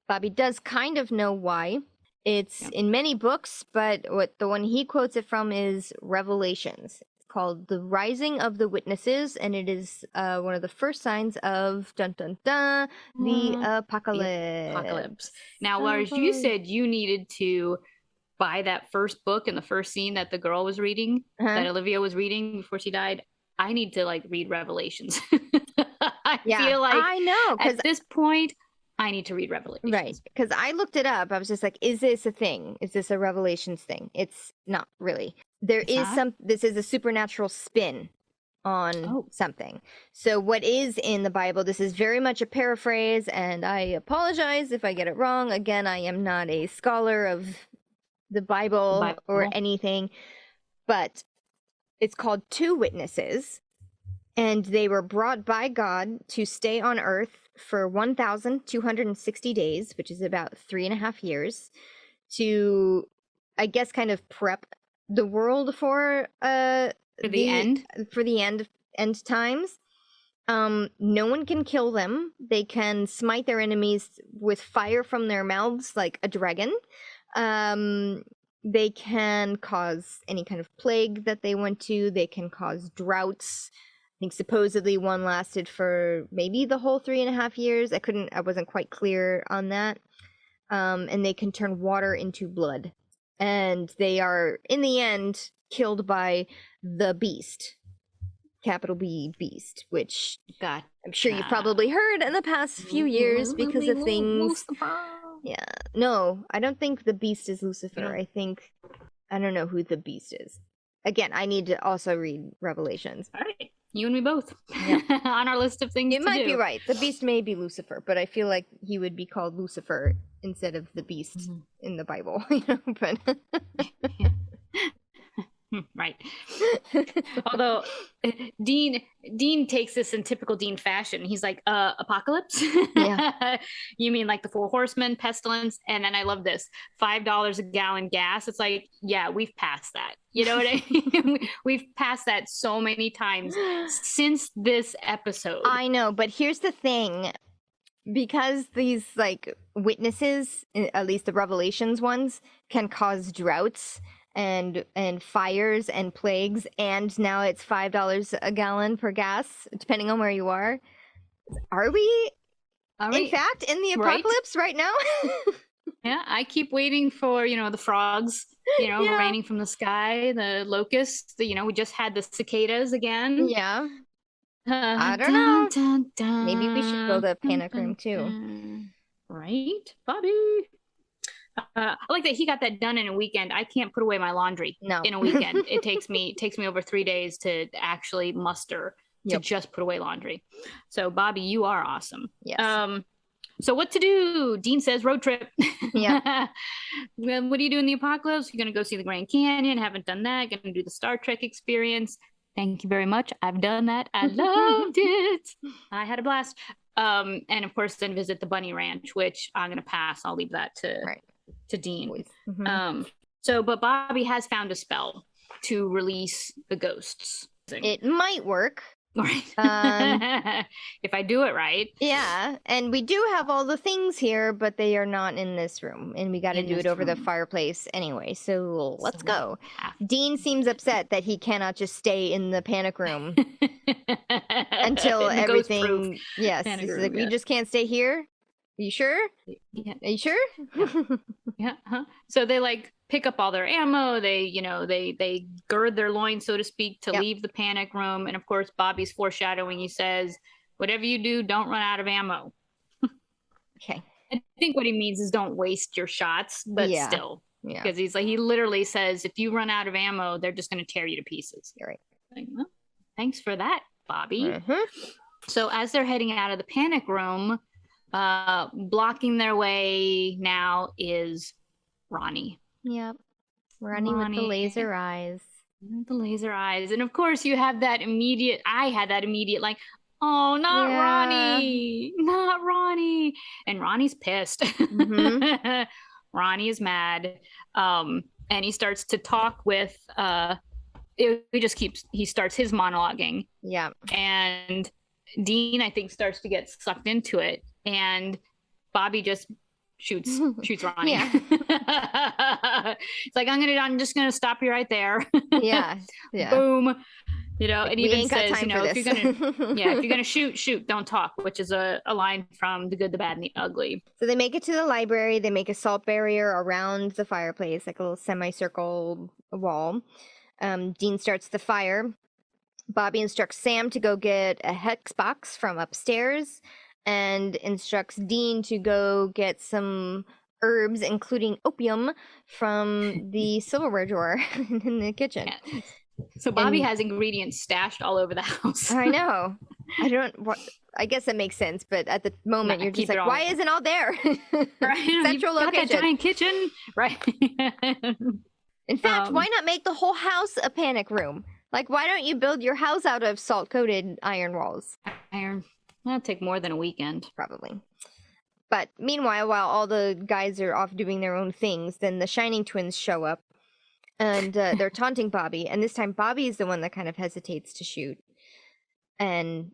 Bobby does kind of know why. It's in many books, but the one he quotes it from is Revelations. It's called The Rising of the Witnesses, and it is one of the first signs of the apocalypse. Now, Lars, you said you needed to buy that first book and the first scene that the girl was reading, that Olivia was reading before she died. I need to read Revelations. I feel like I know, at this point I need to read Revelations. Right. Because I looked it up. I was just like, is this a thing? Is this a Revelations thing? It's not really. This is a supernatural spin on something. So what is in the Bible, this is very much a paraphrase, and I apologize if I get it wrong. Again, I am not a scholar of the Bible. Or anything, but it's called Two Witnesses, and they were brought by God to stay on Earth for 1,260 days, which is about 3.5 years, to, I guess, kind of prep the world for the end? For the end times. No one can kill them. They can smite their enemies with fire from their mouths like a dragon. They can cause any kind of plague that they want to. They can cause droughts. I think supposedly one lasted for maybe the whole 3.5 years. I wasn't quite clear on that. And they can turn water into blood. And they are, in the end, killed by the beast. Capital B, beast, which I'm sure you've probably heard in the past few years because of things. Yeah. No, I don't think the beast is Lucifer. I don't know who the beast is. Again, I need to also read Revelations. All right. You and me both. Yeah. On our list of things You might be right. The beast may be Lucifer, but I feel like he would be called Lucifer instead of the beast in the Bible. But right. Although Dean takes this in typical Dean fashion. He's like, apocalypse? Yeah. You mean like the 4 horsemen, pestilence? And then I love this, $5 a gallon gas. It's like, yeah, we've passed that. You know what I mean? We've passed that so many times since this episode. I know, but here's the thing. Because these like witnesses, at least the Revelations ones, can cause droughts and fires and plagues, and now it's $5 a gallon per gas, depending on where you are. Are we in fact in the apocalypse right now? Yeah, I keep waiting for, the frogs, raining from the sky, the locusts, we just had the cicadas again. Yeah. I don't know. Maybe we should build a panic room too. Right, Bobby? I like that he got that done in a weekend. I can't put away my laundry in a weekend. It takes me over 3 days to actually muster to just put away laundry. So Bobby, you are awesome. Yes. So what to do? Dean says road trip. Yeah. What do you do in the apocalypse? You're gonna go see the Grand Canyon. Haven't done that. Gonna do the Star Trek experience. Thank you very much. I've done that. I loved it. I had a blast. And of course, then visit the Bunny Ranch, which I'm gonna pass. I'll leave that to Dean. But Bobby has found a spell to release the ghosts. It might work. Right. If I do it right. Yeah. And we do have all the things here, but they are not in this room. And we got to do it over the fireplace anyway. So let's go. Dean seems upset that he cannot just stay in the panic room until everything. Yes. He's like, we just can't stay here. Are you sure? Yeah. Are you sure? Yeah. Huh? So they like pick up all their ammo. They gird their loins, so to speak, to leave the panic room. And of course, Bobby's foreshadowing. He says, "Whatever you do, don't run out of ammo." Okay. I think what he means is don't waste your shots, but still, because he literally says, if you run out of ammo, they're just going to tear you to pieces. You're right. Like, well, thanks for that, Bobby. So as they're heading out of the panic room, blocking their way now is Ronnie. Yep. Ronnie with the laser eyes. The laser eyes. And of course you have that immediate, I had that immediate like, oh, not Ronnie. Not Ronnie. And Ronnie's pissed. Ronnie is mad. And he starts to talk with, he starts his monologuing. Yeah. And Dean, I think, starts to get sucked into it. And Bobby just shoots Ronnie. Yeah. It's like, I'm just gonna stop you right there. Yeah. Boom. It even says, if you're gonna shoot, don't talk, which is a line from The Good, the Bad, and the Ugly. So they make it to the library. They make a salt barrier around the fireplace, like a little semicircle wall. Dean starts the fire. Bobby instructs Sam to go get a hex box from upstairs, and instructs Dean to go get some herbs, including opium, from the silverware drawer in the kitchen. Yeah. So Bobby has ingredients stashed all over the house. I know. I guess that makes sense, but at the moment you're just like, why isn't it all there? Right. Central location. Got that giant kitchen, right? In fact, why not make the whole house a panic room? Like, why don't you build your house out of salt-coated iron walls? Iron. That'll take more than a weekend. Probably. But meanwhile, while all the guys are off doing their own things, then the Shining Twins show up, and they're taunting Bobby. And this time, Bobby is the one that kind of hesitates to shoot, and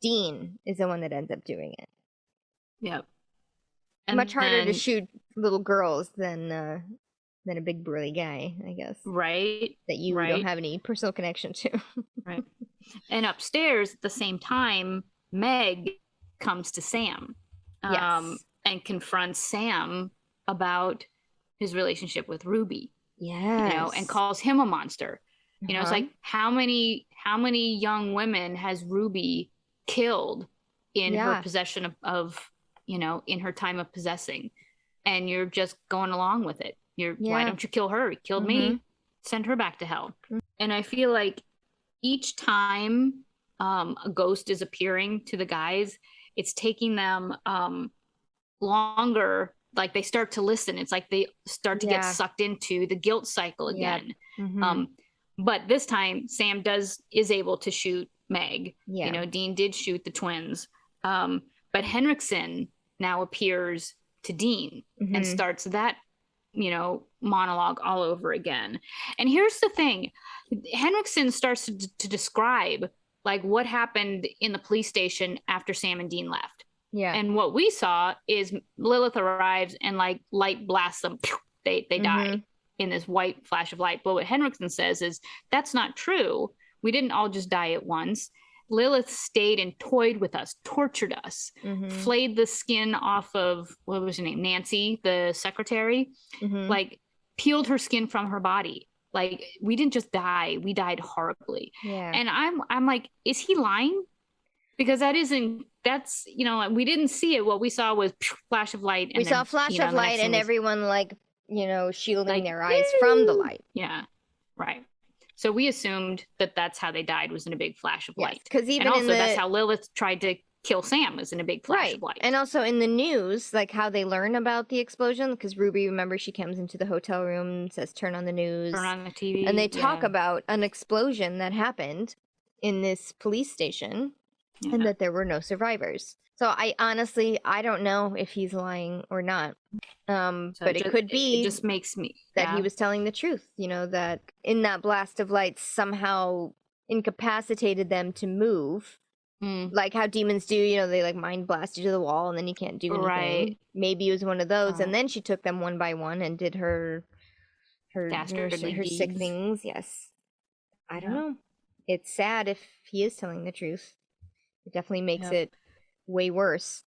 Dean is the one that ends up doing it. Yep. And much harder to shoot little girls than a big burly guy, I guess. Right. That you don't have any personal connection to. Right. And upstairs at the same time, Meg comes to Sam. And confronts Sam about his relationship with Ruby. Yes. And calls him a monster. It's like, how many young women has Ruby killed in her possession of in her time of possessing? And you're just going along with it. Why don't you kill her? He killed me. Send her back to hell. And I feel like each time a ghost is appearing to the guys, it's taking them longer. Like, they start to listen. It's like they start to get sucked into the guilt cycle again. But this time Sam is able to shoot Meg. Dean did shoot the twins, but Henriksen now appears to Dean and starts that monologue all over again. And here's the thing, Henriksen starts to describe like what happened in the police station after Sam and Dean left. And what we saw is Lilith arrives and like light blasts them. They die in this white flash of light. But what Henriksen says is that's not true. We didn't all just die at once. Lilith stayed and toyed with us, tortured us, flayed the skin off of, what was her name? Nancy, the secretary, like peeled her skin from her body. Like, we didn't just die, we died horribly. And I'm like, is he lying? Because that's we didn't see it. What we saw was flash of light. And we saw a flash of light and everyone like, shielding their eyes from the light. Yeah. Right. So we assumed that that's how they died, was in a big flash of light. Because even and also that's how Lilith tried to kill Sam, was in a big flash of light. And also in the news, like how they learn about the explosion, because Ruby, remember, she comes into the hotel room and says, turn on the news. Turn on the TV. And they talk about an explosion that happened in this police station and that there were no survivors. So I don't know if he's lying or not. But it could be it just makes me that he was telling the truth, that in that blast of light somehow incapacitated them to move. Like how demons do, they like mind blast you to the wall and then you can't do anything. Right. Maybe it was one of those. And then she took them one by one and did her sick things. Yes. I don't know. It's sad if he is telling the truth. It definitely makes it way worse.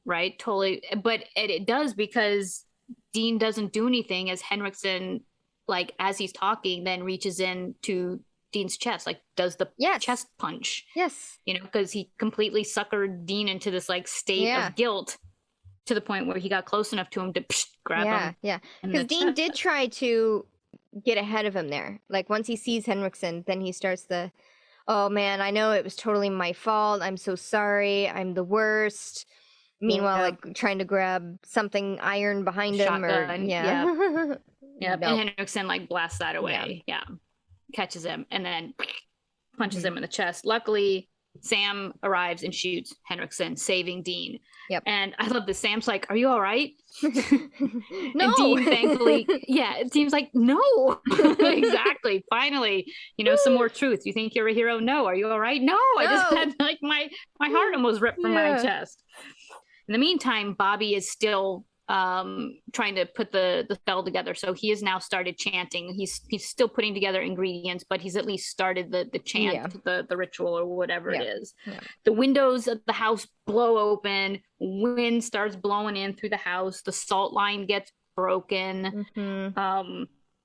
Right, totally. But it does, because Dean doesn't do anything as Henriksen, like as he's talking, then reaches in to Dean's chest, like does the chest punch. Yes. Because he completely suckered Dean into this like state of guilt to the point where he got close enough to him to grab him. Yeah. Because Dean did try to get ahead of him there. Like once he sees Henriksen, then he starts oh man, I know it was totally my fault. I'm so sorry. I'm the worst. Meanwhile, like trying to grab something iron behind him, or And Henriksen like blasts that away. Catches him and then punches him in the chest. Luckily, Sam arrives and shoots Henriksen, saving Dean. And I love this. Sam's like, "Are you all right?" No. And Dean, thankfully, it seems like no. Exactly. Finally, some more truth. You think you're a hero? No. Are you all right? No. I just had like my heart almost ripped from my chest. In the meantime, Bobby is still trying to put the spell together. So he has now started chanting. He's still putting together ingredients, but he's at least started the chant, the ritual or whatever it is. The windows of the house blow open. Wind starts blowing in through the house. The salt line gets broken.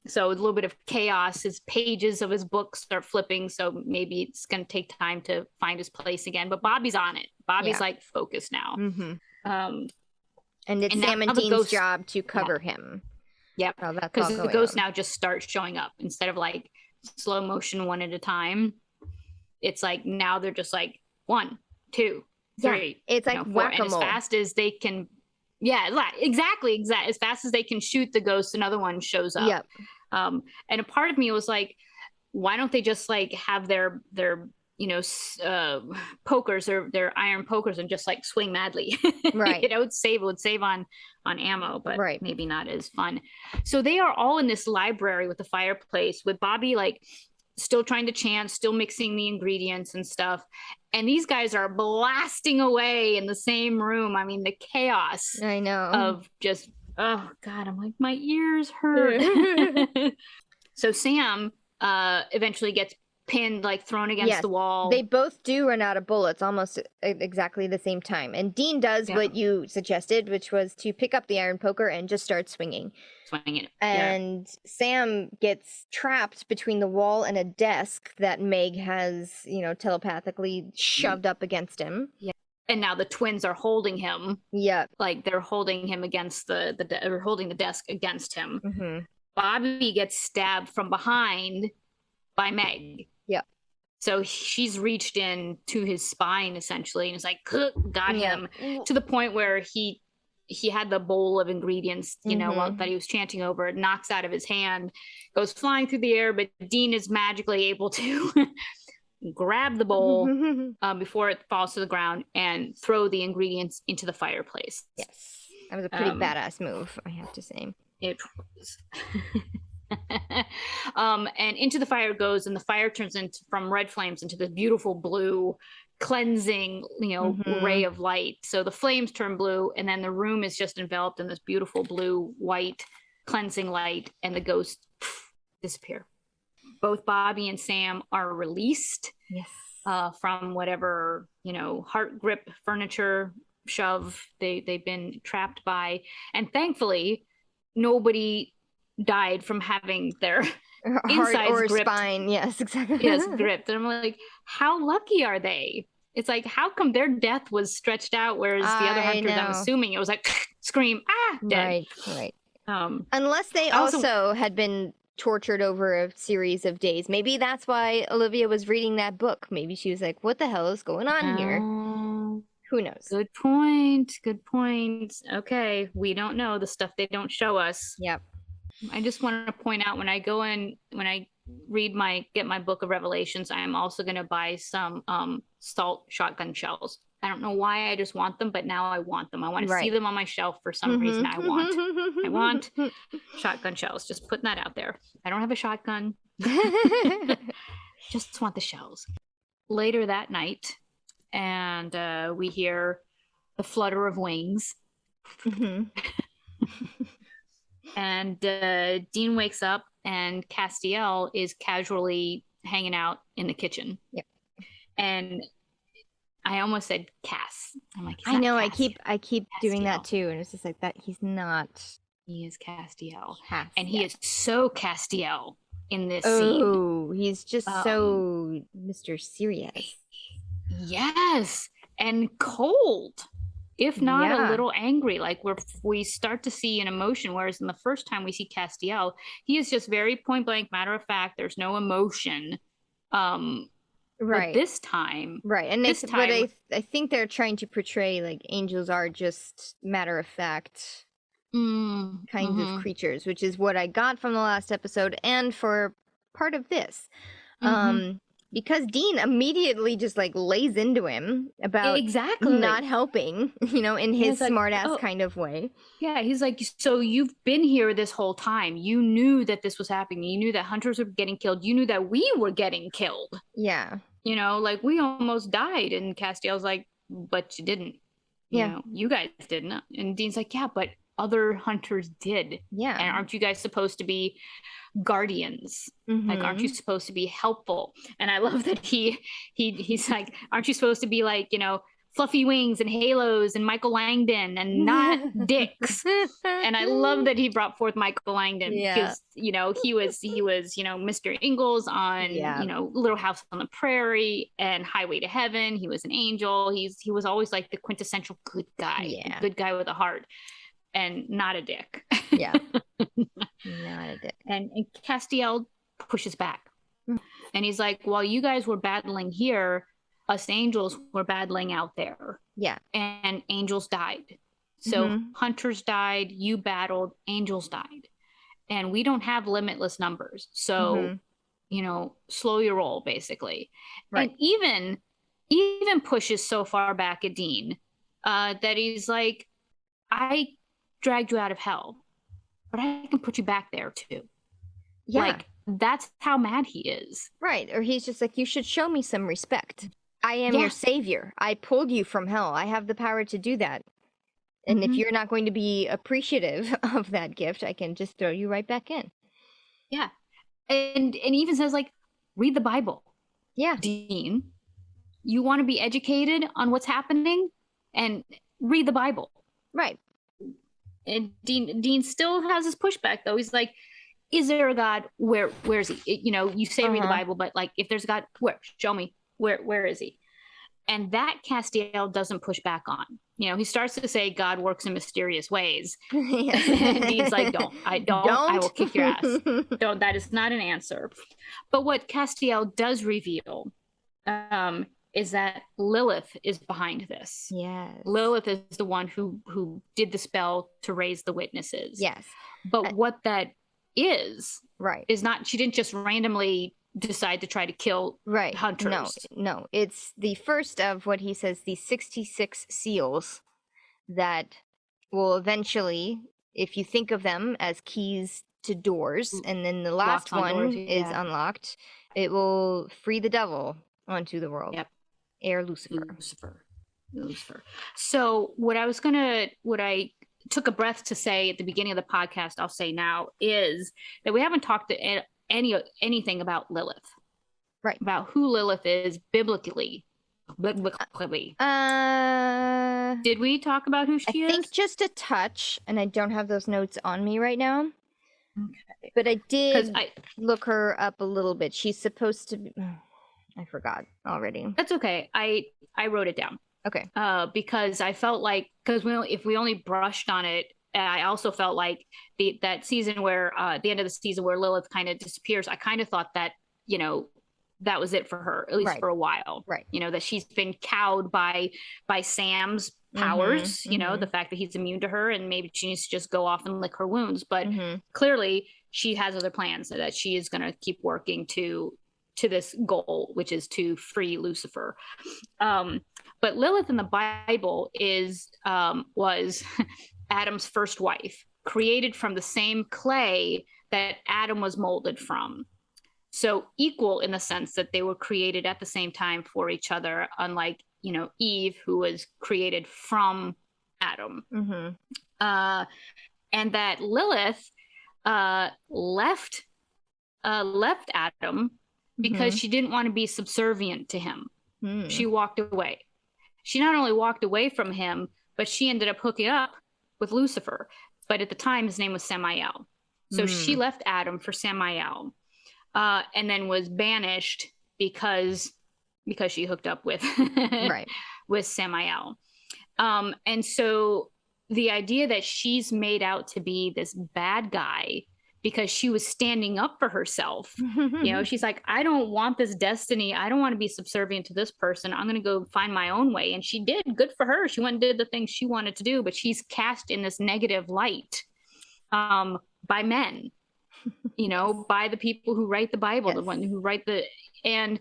So a little bit of chaos. His pages of his book start flipping. So maybe it's going to take time to find his place again. But Bobby's on it. Bobby's like focused now. And it's Sam and Dean's job to cover him. Because the ghosts now just start showing up instead of like slow motion one at a time. It's like now they're just like 1, 2, 3. It's like whack-a-mole. And as fast as they can, exactly. As fast as they can shoot the ghost, another one shows up. And a part of me was like, why don't they just like have their pokers or their iron pokers and just like swing madly? Right. It would save on ammo, but right. maybe not as fun. So they are all in this library with the fireplace, with Bobby like still trying to chant, still mixing the ingredients and stuff. And these guys are blasting away in the same room. I mean, the chaos I know. of just, oh God, I'm like, my ears hurt. So Sam eventually gets pinned, like thrown against the wall. They both do run out of bullets almost exactly the same time. And Dean does what you suggested, which was to pick up the iron poker and just start swinging. It. And Sam gets trapped between the wall and a desk that Meg has, telepathically shoved up against him. Yeah. And now the twins are holding him. Yeah. Like they're holding him against or holding the desk against him. Mm-hmm. Bobby gets stabbed from behind by Meg. Yeah. So she's reached in to his spine essentially, and it's like got him to the point where he had the bowl of ingredients, that he was chanting over. It knocks out of his hand, goes flying through the air, but Dean is magically able to grab the bowl before it falls to the ground and throw the ingredients into the fireplace. Yes, that was a pretty badass move, I have to say. It was. And into the fire it goes, and the fire turns from red flames into this beautiful blue cleansing ray of light. So the flames turn blue, and then the room is just enveloped in this beautiful blue white cleansing light, and the ghosts disappear. Both Bobby and Sam are released from whatever heart grip furniture shove they've been trapped by, and thankfully nobody died from having their insides or gripped. Spine. Yes, exactly. Yes, gripped. And I'm like, how lucky are they? It's like, how come their death was stretched out, whereas the other hunters, I'm assuming it was like scream, dead. Right. Unless they also had been tortured over a series of days. Maybe that's why Olivia was reading that book. Maybe she was like, what the hell is going on here? Who knows? Good point. Okay, we don't know the stuff they don't show us. Yep. I just want to point out, when I get my book of Revelations, I am also going to buy some salt shotgun shells. I don't know why, I just want them, but now I want them. I want to see them on my shelf for some reason. I want shotgun shells. Just putting that out there. I don't have a shotgun. Just want the shells. Later that night, and we hear the flutter of wings. And Dean wakes up, and Castiel is casually hanging out in the kitchen. Yep. And I almost said Cass. I'm like, I know. I keep doing that too, and it's just like that. He's not. He is Castiel, and he is so Castiel in this scene. Oh, he's just so Mr. Serious. Yes, and cold. If not a little angry, like we start to see an emotion, whereas in the first time we see Castiel, he is just very point blank, matter of fact. There's no emotion. Right. But this time, right, and I think they're trying to portray like angels are just matter of fact kinds of creatures, which is what I got from the last episode and for part of this. Because Dean immediately just like lays into him about not helping, in his smartass kind of way. Yeah, he's like, so you've been here this whole time. You knew that this was happening. You knew that hunters were getting killed. You knew that we were getting killed. Yeah. Like we almost died. And Castiel's like, but you didn't. You guys didn't. And Dean's like, yeah, but other hunters did. Yeah. And aren't you guys supposed to be guardians? Like, aren't you supposed to be helpful? And I love that he's like, aren't you supposed to be like, fluffy wings and halos and Michael Langdon and not dicks? And I love that he brought forth Michael Langdon because he was Mr. Ingalls on Little House on the Prairie and Highway to Heaven. He was an angel. He was always like the quintessential good guy, good guy with a heart. And not a dick. Yeah. Not a dick. And Castiel pushes back. And he's like, while you guys were battling here, us angels were battling out there. Yeah. And angels died. So hunters died, you battled, angels died. And we don't have limitless numbers. So slow your roll, basically. Right. And even pushes so far back at Dean that he's like, I dragged you out of hell, but I can put you back there too. Yeah. Like, that's how mad he is. Right. Or he's just like, you should show me some respect. I am your savior. I pulled you from hell. I have the power to do that. And if you're not going to be appreciative of that gift, I can just throw you right back in. Yeah. And even says, like, read the Bible. Yeah. Dean, you want to be educated on what's happening, and read the Bible. Right. And Dean still has his pushback, though. He's like, is there a God? Where's he? You say read the Bible, but like, if there's a God, where? Show me. Where is he? And that Castiel doesn't push back on. He starts to say God works in mysterious ways. And Dean's like, I will kick your ass. Don't. That is not an answer. But what Castiel does reveal is that Lilith is behind this. Yes. Lilith is the one who did the spell to raise the witnesses. Yes. But what that is not, she didn't just randomly decide to try to kill hunters. No. It's the first of what he says, the 66 seals that will eventually, if you think of them as keys to doors, and then the last one is unlocked, it will free the devil onto the world. Yep. Heir Lucifer. So what I took a breath to say at the beginning of the podcast, I'll say now, is that we haven't talked to anything about Lilith. Right. About who Lilith is biblically. Did we talk about who she is? I think just a touch, and I don't have those notes on me right now. Okay. But I did look her up a little bit. She's supposed to be... I forgot already. That's okay. I wrote it down. Okay. Because I felt like, if we only brushed on it, I also felt like that season where, at the end of the season where Lilith kind of disappears, I kind of thought that, that was it for her, at least for a while. Right. That she's been cowed by Sam's powers, the fact that he's immune to her, and maybe she needs to just go off and lick her wounds. But clearly she has other plans, that she is going to keep working to this goal, which is to free Lucifer. But Lilith in the Bible was Adam's first wife, created from the same clay that Adam was molded from. So equal in the sense that they were created at the same time for each other, unlike, Eve, who was created from Adam. And that Lilith left Adam because she didn't want to be subservient to him. She walked away. She not only walked away from him, but she ended up hooking up with Lucifer. But at the time, his name was Samael. So she left Adam for Samael, and then was banished because she hooked up with with Samael. And so the idea that she's made out to be this bad guy because she was standing up for herself. She's like, I don't want this destiny. I don't want to be subservient to this person. I'm going to go find my own way. And she did. Good for her. She went and did the things she wanted to do, but she's cast in this negative light by men, by the people who write the Bible, the one who write and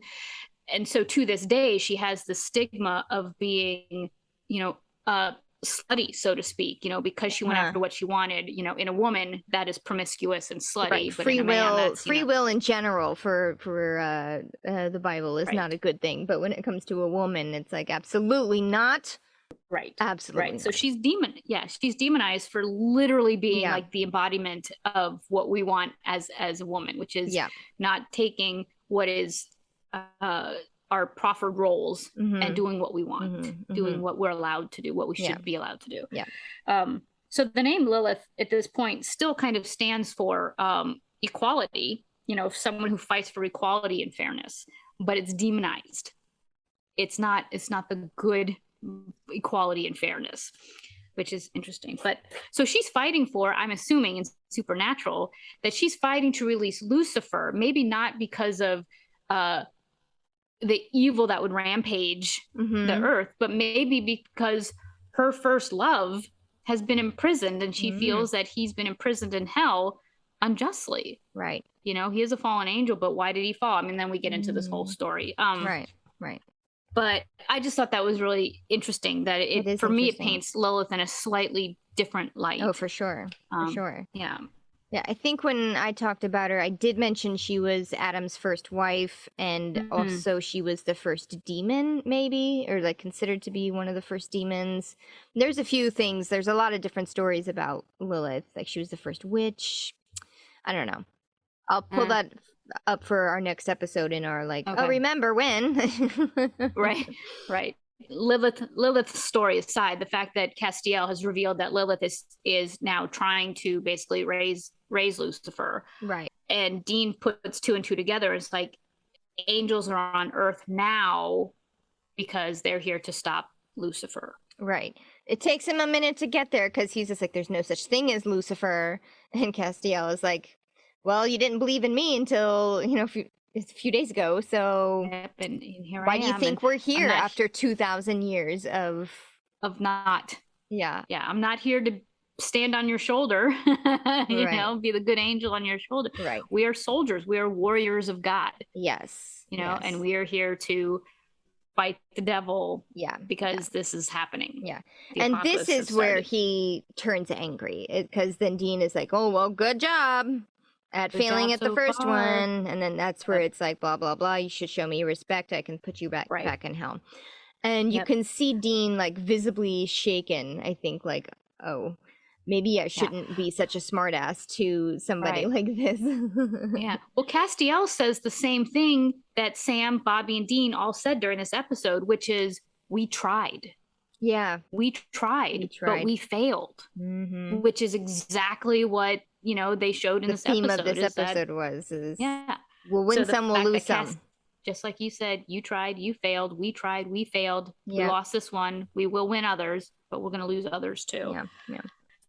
so to this day, she has the stigma of being, slutty, so to speak, because she went after what she wanted, in a woman that is promiscuous and slutty. Right. But free will in general for the Bible is not a good thing. But when it comes to a woman, it's like, absolutely not. Right. Absolutely. Right. Not. So she's demonized for literally being like the embodiment of what we want as a woman, which is not taking what is our proffered roles and doing what we want, doing what we're allowed to do, what we should be allowed to do. Yeah. So the name Lilith at this point still kind of stands for equality, someone who fights for equality and fairness, but it's demonized. It's not the good equality and fairness, which is interesting. But so she's fighting for, I'm assuming in Supernatural, that she's fighting to release Lucifer, maybe not because of the evil that would rampage the earth, but maybe because her first love has been imprisoned and she feels that he's been imprisoned in hell unjustly. Right. You know, he is a fallen angel, but why did he fall? I mean, then we get into this whole story. Right. But I just thought that was really interesting that it for me, it paints Lilith in a slightly different light. Oh, for sure. For sure. Yeah. Yeah, I think when I talked about her, I did mention she was Adam's first wife, and also she was the first demon, maybe, or like considered to be one of the first demons. There's a few things. There's a lot of different stories about Lilith. Like she was the first witch. I don't know. I'll pull that up for our next episode in our oh, remember when? Right. Lilith's story aside, the fact that Castiel has revealed that Lilith is now trying to basically raise Lucifer. Right. And Dean puts 2 and 2 together. It's like angels are on Earth now because they're here to stop Lucifer. Right. It takes him a minute to get there because he's just like, there's no such thing as Lucifer. And Castiel is like, well, you didn't believe in me until, a few days ago. So and here why do you think we're here after 2,000 years of not? Yeah. Yeah. I'm not here to stand on your shoulder, be the good angel on your shoulder. Right. We are soldiers. We are warriors of God. Yes. And we are here to fight the devil. Yeah. Because this is happening. Yeah. And this is where he turns angry because then Dean is like, oh, well, good job at failing at the first one. And then that's where it's like, blah, blah, blah. You should show me respect. I can put you back in hell. And you can see Dean like visibly shaken. I think like, oh, maybe I shouldn't be such a smartass to somebody like this. Yeah. Well, Castiel says the same thing that Sam, Bobby, and Dean all said during this episode, which is, we tried. Yeah. We tried. But we failed. Mm-hmm. Which is exactly what, they showed in this episode. The theme of this episode was, we'll win some, we'll lose some. Just like you said, you tried, you failed. We tried, we failed. Yeah. We lost this one. We will win others, but we're going to lose others too. Yeah. Yeah.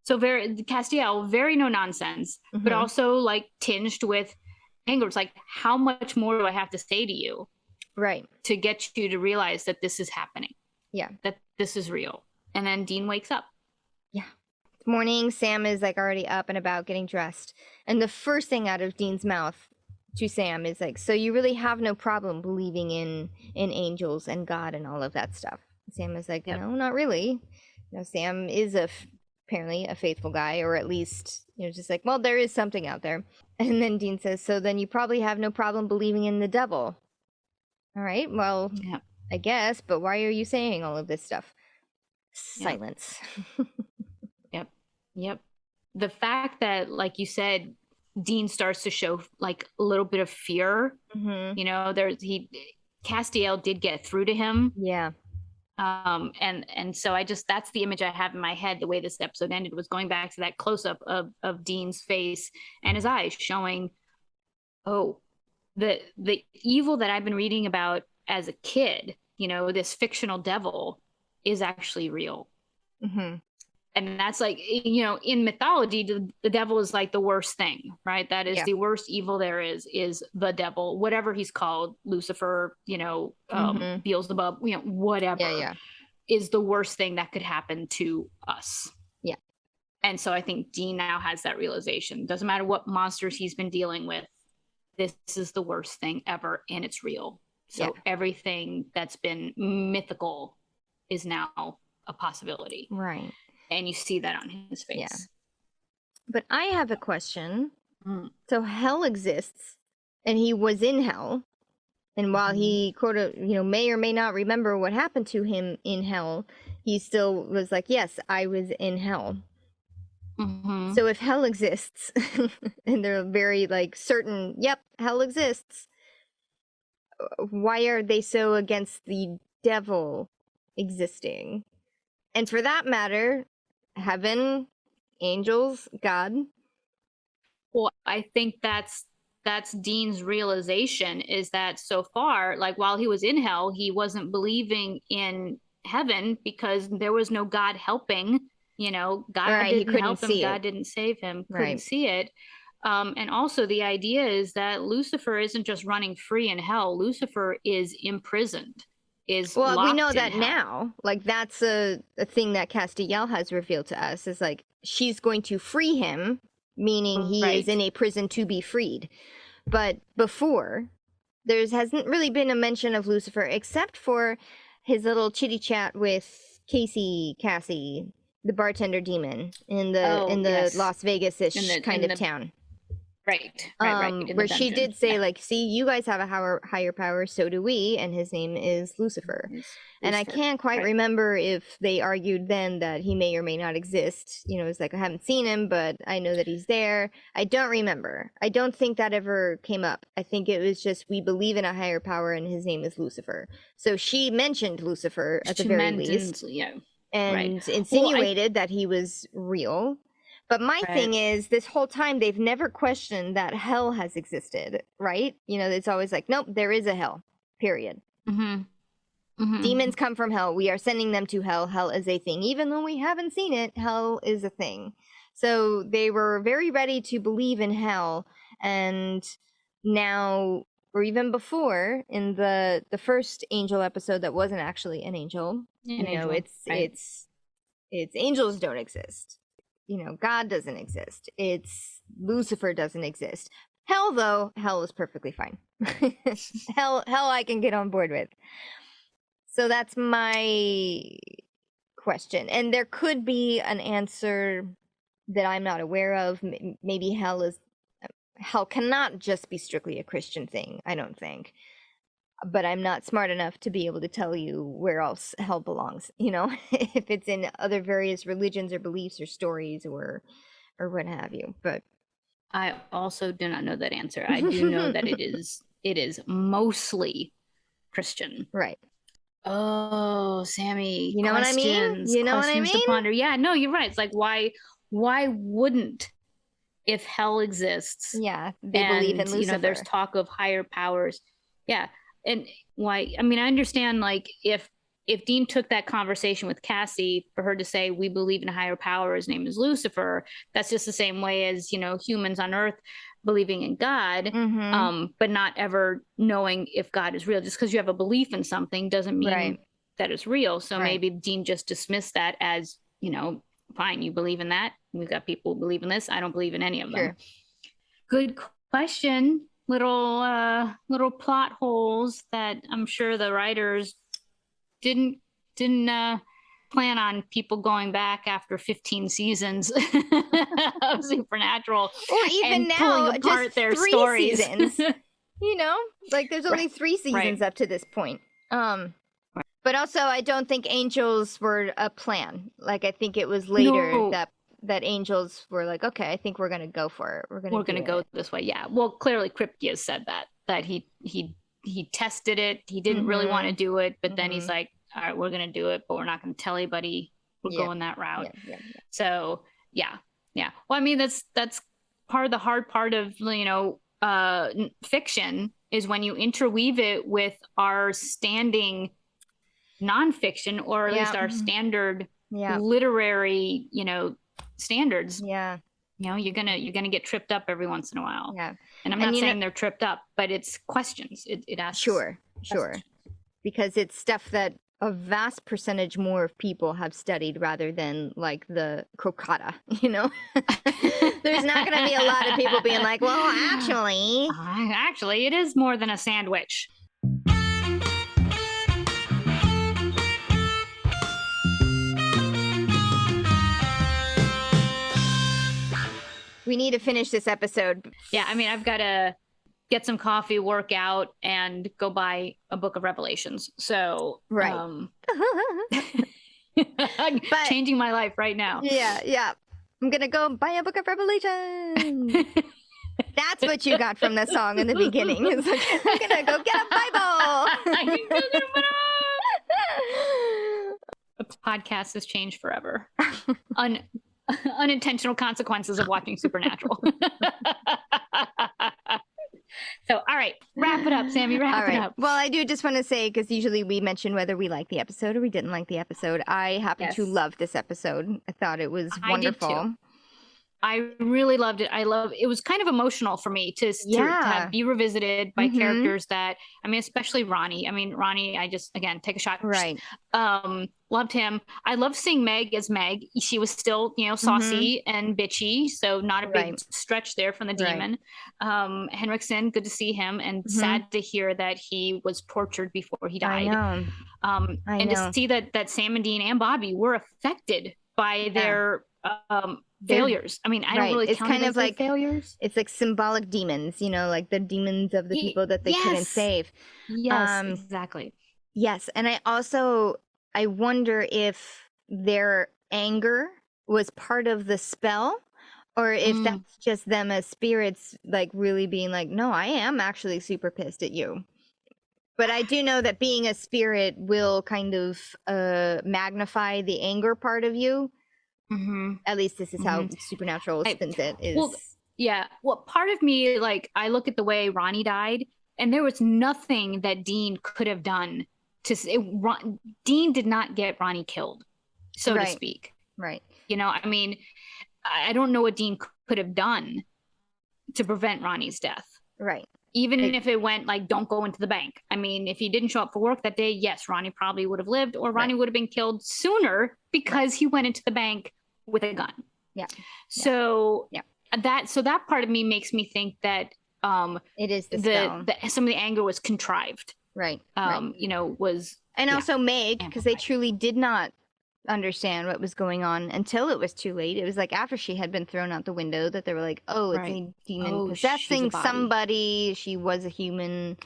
So Castiel, very no nonsense, but also like tinged with anger. It's like, how much more do I have to say to you? Right. To get you to realize that this is happening. Yeah. That this is real. And then Dean wakes up. Yeah. Morning, Sam is like already up and about getting dressed. And the first thing out of Dean's mouth to Sam is like, so you really have no problem believing in angels and God and all of that stuff. Sam is like, no, not really. Sam is apparently a faithful guy, or at least, just like, well, there is something out there. And then Dean says, so then you probably have no problem believing in the devil. All right, well, I guess, but why are you saying all of this stuff? Silence. Yep. The fact that, like you said, Dean starts to show like a little bit of fear. Mm-hmm. Castiel did get through to him. Yeah. And so that's the image I have in my head. The way this episode ended was going back to that close up of Dean's face and his eyes showing, the evil that I've been reading about as a kid, this fictional devil is actually real. Mm-hmm. And that's like, in mythology, the devil is like the worst thing, right? That is the worst evil there is the devil, whatever he's called, Lucifer, Beelzebub, whatever is the worst thing that could happen to us. Yeah. And so I think Dean now has that realization. Doesn't matter what monsters he's been dealing with. This is the worst thing ever, and it's real. So everything that's been mythical is now a possibility. Right. And you see that on his face. Yeah. But I have a question. So hell exists, and he was in hell. And while he may or may not remember what happened to him in hell, he still was like, yes, I was in hell. Mm-hmm. So if hell exists, and they're very like certain, yep, hell exists, why are they so against the devil existing? And for that matter, heaven, angels, God. Well, I think that's Dean's realization, is that so far, like while he was in hell, he wasn't believing in heaven because there was no God helping. God didn't help him. God didn't save him. Couldn't see it. And also the idea is that Lucifer isn't just running free in hell. Lucifer is imprisoned. We know that now. Like that's a thing that Castiel has revealed to us, is like she's going to free him meaning he is in a prison to be freed. But before, there hasn't really been a mention of Lucifer except for his little chitty chat with Cassie, the bartender demon in the Las Vegas-ish kind of town. Right. Where she did say, like, see, you guys have a higher power, so do we, and his name is Lucifer. And I can't quite remember if they argued then that he may or may not exist. You know, it's like, I haven't seen him, but I know that he's there. I don't remember. I don't think that ever came up. I think it was just, we believe in a higher power, and his name is Lucifer. So she mentioned Lucifer at the very least. And insinuated that he was real. But my thing is, this whole time, they've never questioned that hell has existed, right? You know, it's always like, nope, there is a hell, period. Demons come from hell. We are sending them to hell. Hell is a thing. Even though we haven't seen it, hell is a thing. So they were very ready to believe in hell. And now, or even before, in the first angel episode that wasn't actually an angel, it's angels don't exist. You know, God doesn't exist. It's Lucifer doesn't exist. Hell, though, hell is perfectly fine. hell I can get on board with. So that's my question. And there could be an answer that I'm not aware of. Maybe hell cannot just be strictly a Christian thing, I don't think. But I'm not smart enough to be able to tell you where else hell belongs, you know, if it's in other various religions or beliefs or stories or what have you. But I also do not know that answer. I do know that it is mostly Christian. Right. Oh, Sammy. You know what I mean? You know what I mean? To ponder. Yeah, no, you're right. It's like, why wouldn't, if hell exists? Yeah, they believe in Lucifer. You know, there's talk of higher powers. Yeah. And why, I mean, I understand, like, if Dean took that conversation with Cassie for her to say, we believe in a higher power, his name is Lucifer, that's just the same way as, you know, humans on Earth believing in God, but not ever knowing if God is real. Just because you have a belief in something doesn't mean that it's real. So maybe Dean just dismissed that as, you know, fine, you believe in that. We've got people who believe in this. I don't believe in any of them. Good question. Little plot holes that I'm sure the writers didn't plan on people going back after 15 seasons of Supernatural, or even now pulling apart just their 3 stories. seasons. You know, like there's only 3 seasons up to this point. But also I don't think angels were a plan. Like I think it was later that angels were like, okay, I think we're gonna go for it. We're gonna go this way. Yeah. Well, clearly Kripke said that he tested it. He didn't really want to do it, but then he's like, all right, we're gonna do it, but we're not gonna tell anybody we're going that route. So yeah. Well, I mean, that's part of the hard part of, you know, fiction is when you interweave it with our standing nonfiction, or at least our standard literary, you know, standards. You know, you're gonna get tripped up every once in a while. And I'm not saying they're tripped up, but it's questions. It asks. Sure. Because it's stuff that a vast percentage more of people have studied rather than like the crocata, you know. There's not going to be a lot of people being like, well, actually it is more than a sandwich. We need to finish this episode. Yeah, I mean, I've got to get some coffee, work out, and go buy a book of Revelations. So, changing my life right now. Yeah. I'm going to go buy a book of Revelations. That's what you got from the song in the beginning. It's like, I'm going to go get a Bible. A podcast has changed forever. Unintentional consequences of watching Supernatural. So, all right, wrap it up, Sammy. Wrap it up. Well, I do just want to say, because usually we mention whether we like the episode or we didn't like the episode. I happen to love this episode. I thought it was wonderful. I really loved it. It was kind of emotional for me to be revisited by characters that, I mean, especially Ronnie. I mean, Ronnie, I just, again, take a shot. Right. Loved him. I loved seeing Meg as Meg. She was still, saucy and bitchy. So not a big stretch there from the demon. Henriksen, good to see him, and sad to hear that he was tortured before he died. I know. To see that Sam and Dean and Bobby were affected by their failures. I mean, I don't really count it as like failures. It's like symbolic demons, like the demons of the people that they couldn't save. Yes, exactly. Yes, and I wonder if their anger was part of the spell, or if that's just them as spirits, like really being like, no, I am actually super pissed at you. But I do know that being a spirit will kind of magnify the anger part of you. At least this is how Supernatural spins it. Well, part of me, like, I look at the way Ronnie died, and there was nothing that Dean could have done Dean did not get Ronnie killed, so to speak. Right. I mean, I don't know what Dean could have done to prevent Ronnie's death. Right. Even if it went like, don't go into the bank. I mean, if he didn't show up for work that day, yes, Ronnie probably would have lived, or Ronnie would have been killed sooner because he went into the bank with a gun. Yeah. So that part of me makes me think that it is the spell. Some of the anger was contrived. Right. Also Meg, because they truly did not understand what was going on until it was too late. It was like after she had been thrown out the window that they were like, oh, it's a demon possessing somebody. She was a human.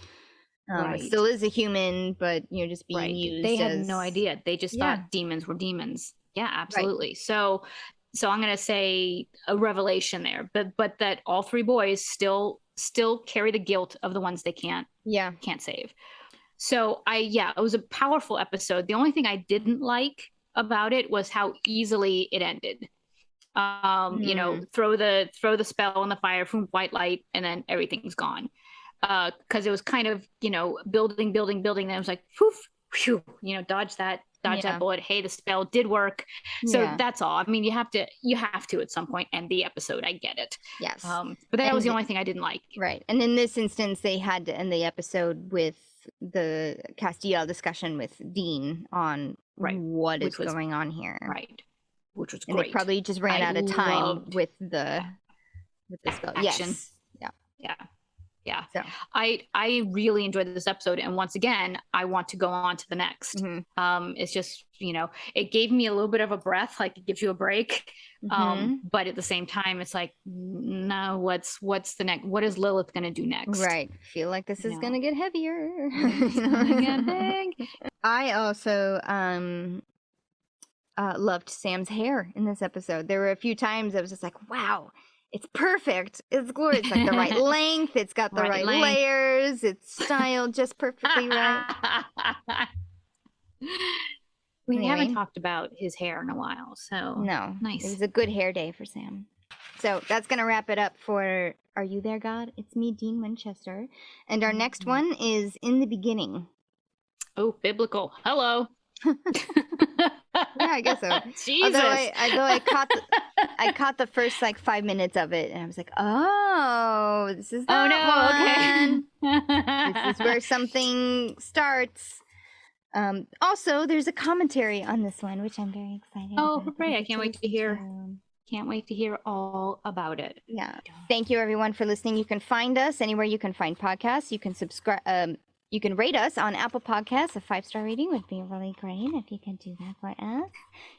Still is a human, but just being used. They had no idea. They just thought demons were demons. Yeah, absolutely. Right. So I'm gonna say a revelation there, but that all three boys still carry the guilt of the ones they can't save. So it was a powerful episode. The only thing I didn't like about it was how easily it ended. Throw the spell in the fire from white light, and then everything's gone. Because it was kind of building. Then it was like poof, phew, dodge that bullet. Hey, the spell did work. So that's all. I mean, you have to at some point end the episode. I get it. Yes. But that was the only thing I didn't like. Right. And in this instance, they had to end the episode with the Castiel discussion with Dean on what is going on here. Right. Which was great. And they probably just ran out of time with the spell. Action. Yes. Yeah. So. I really enjoyed this episode, and once again, I want to go on to the next. It's just, it gave me a little bit of a breath, like it gives you a break. But at the same time, it's like, no, what's the next? What is Lilith going to do next? Right. I feel like this is going to get heavier. I also loved Sam's hair in this episode. There were a few times I was just like, wow. It's perfect. It's glorious. It's like the right length. It's got the right layers. It's styled just perfectly right. We haven't talked about his hair in a while, so no, nice. It was a good hair day for Sam. So that's gonna wrap it up for Are You There, God? It's me, Dean Winchester, and our next one is In the Beginning. Oh, biblical. Hello. Yeah, I guess so. Jesus. Although I caught the first like 5 minutes of it, and I was like, "Oh, this is that one. Okay. This is where something starts." Also, there's a commentary on this one, which I'm very excited. Oh, hooray! I can't wait to hear. Can't wait to hear all about it. Yeah. Thank you, everyone, for listening. You can find us anywhere you can find podcasts. You can subscribe. You can rate us on Apple Podcasts. A 5-star rating would be really great if you can do that for us.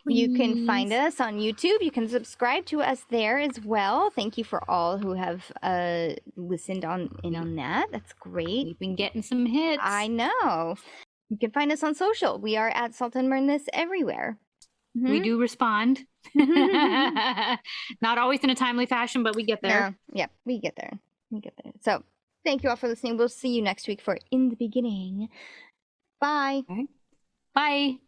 Please. You can find us on YouTube. You can subscribe to us there as well. Thank you for all who have listened on that. That's great. We've been getting some hits. I know. You can find us on social. We are at Salt and Burn This everywhere. We do respond. Not always in a timely fashion, but we get there. Yeah, we get there. So, thank you all for listening. We'll see you next week for In the Beginning. Bye. Okay. Bye.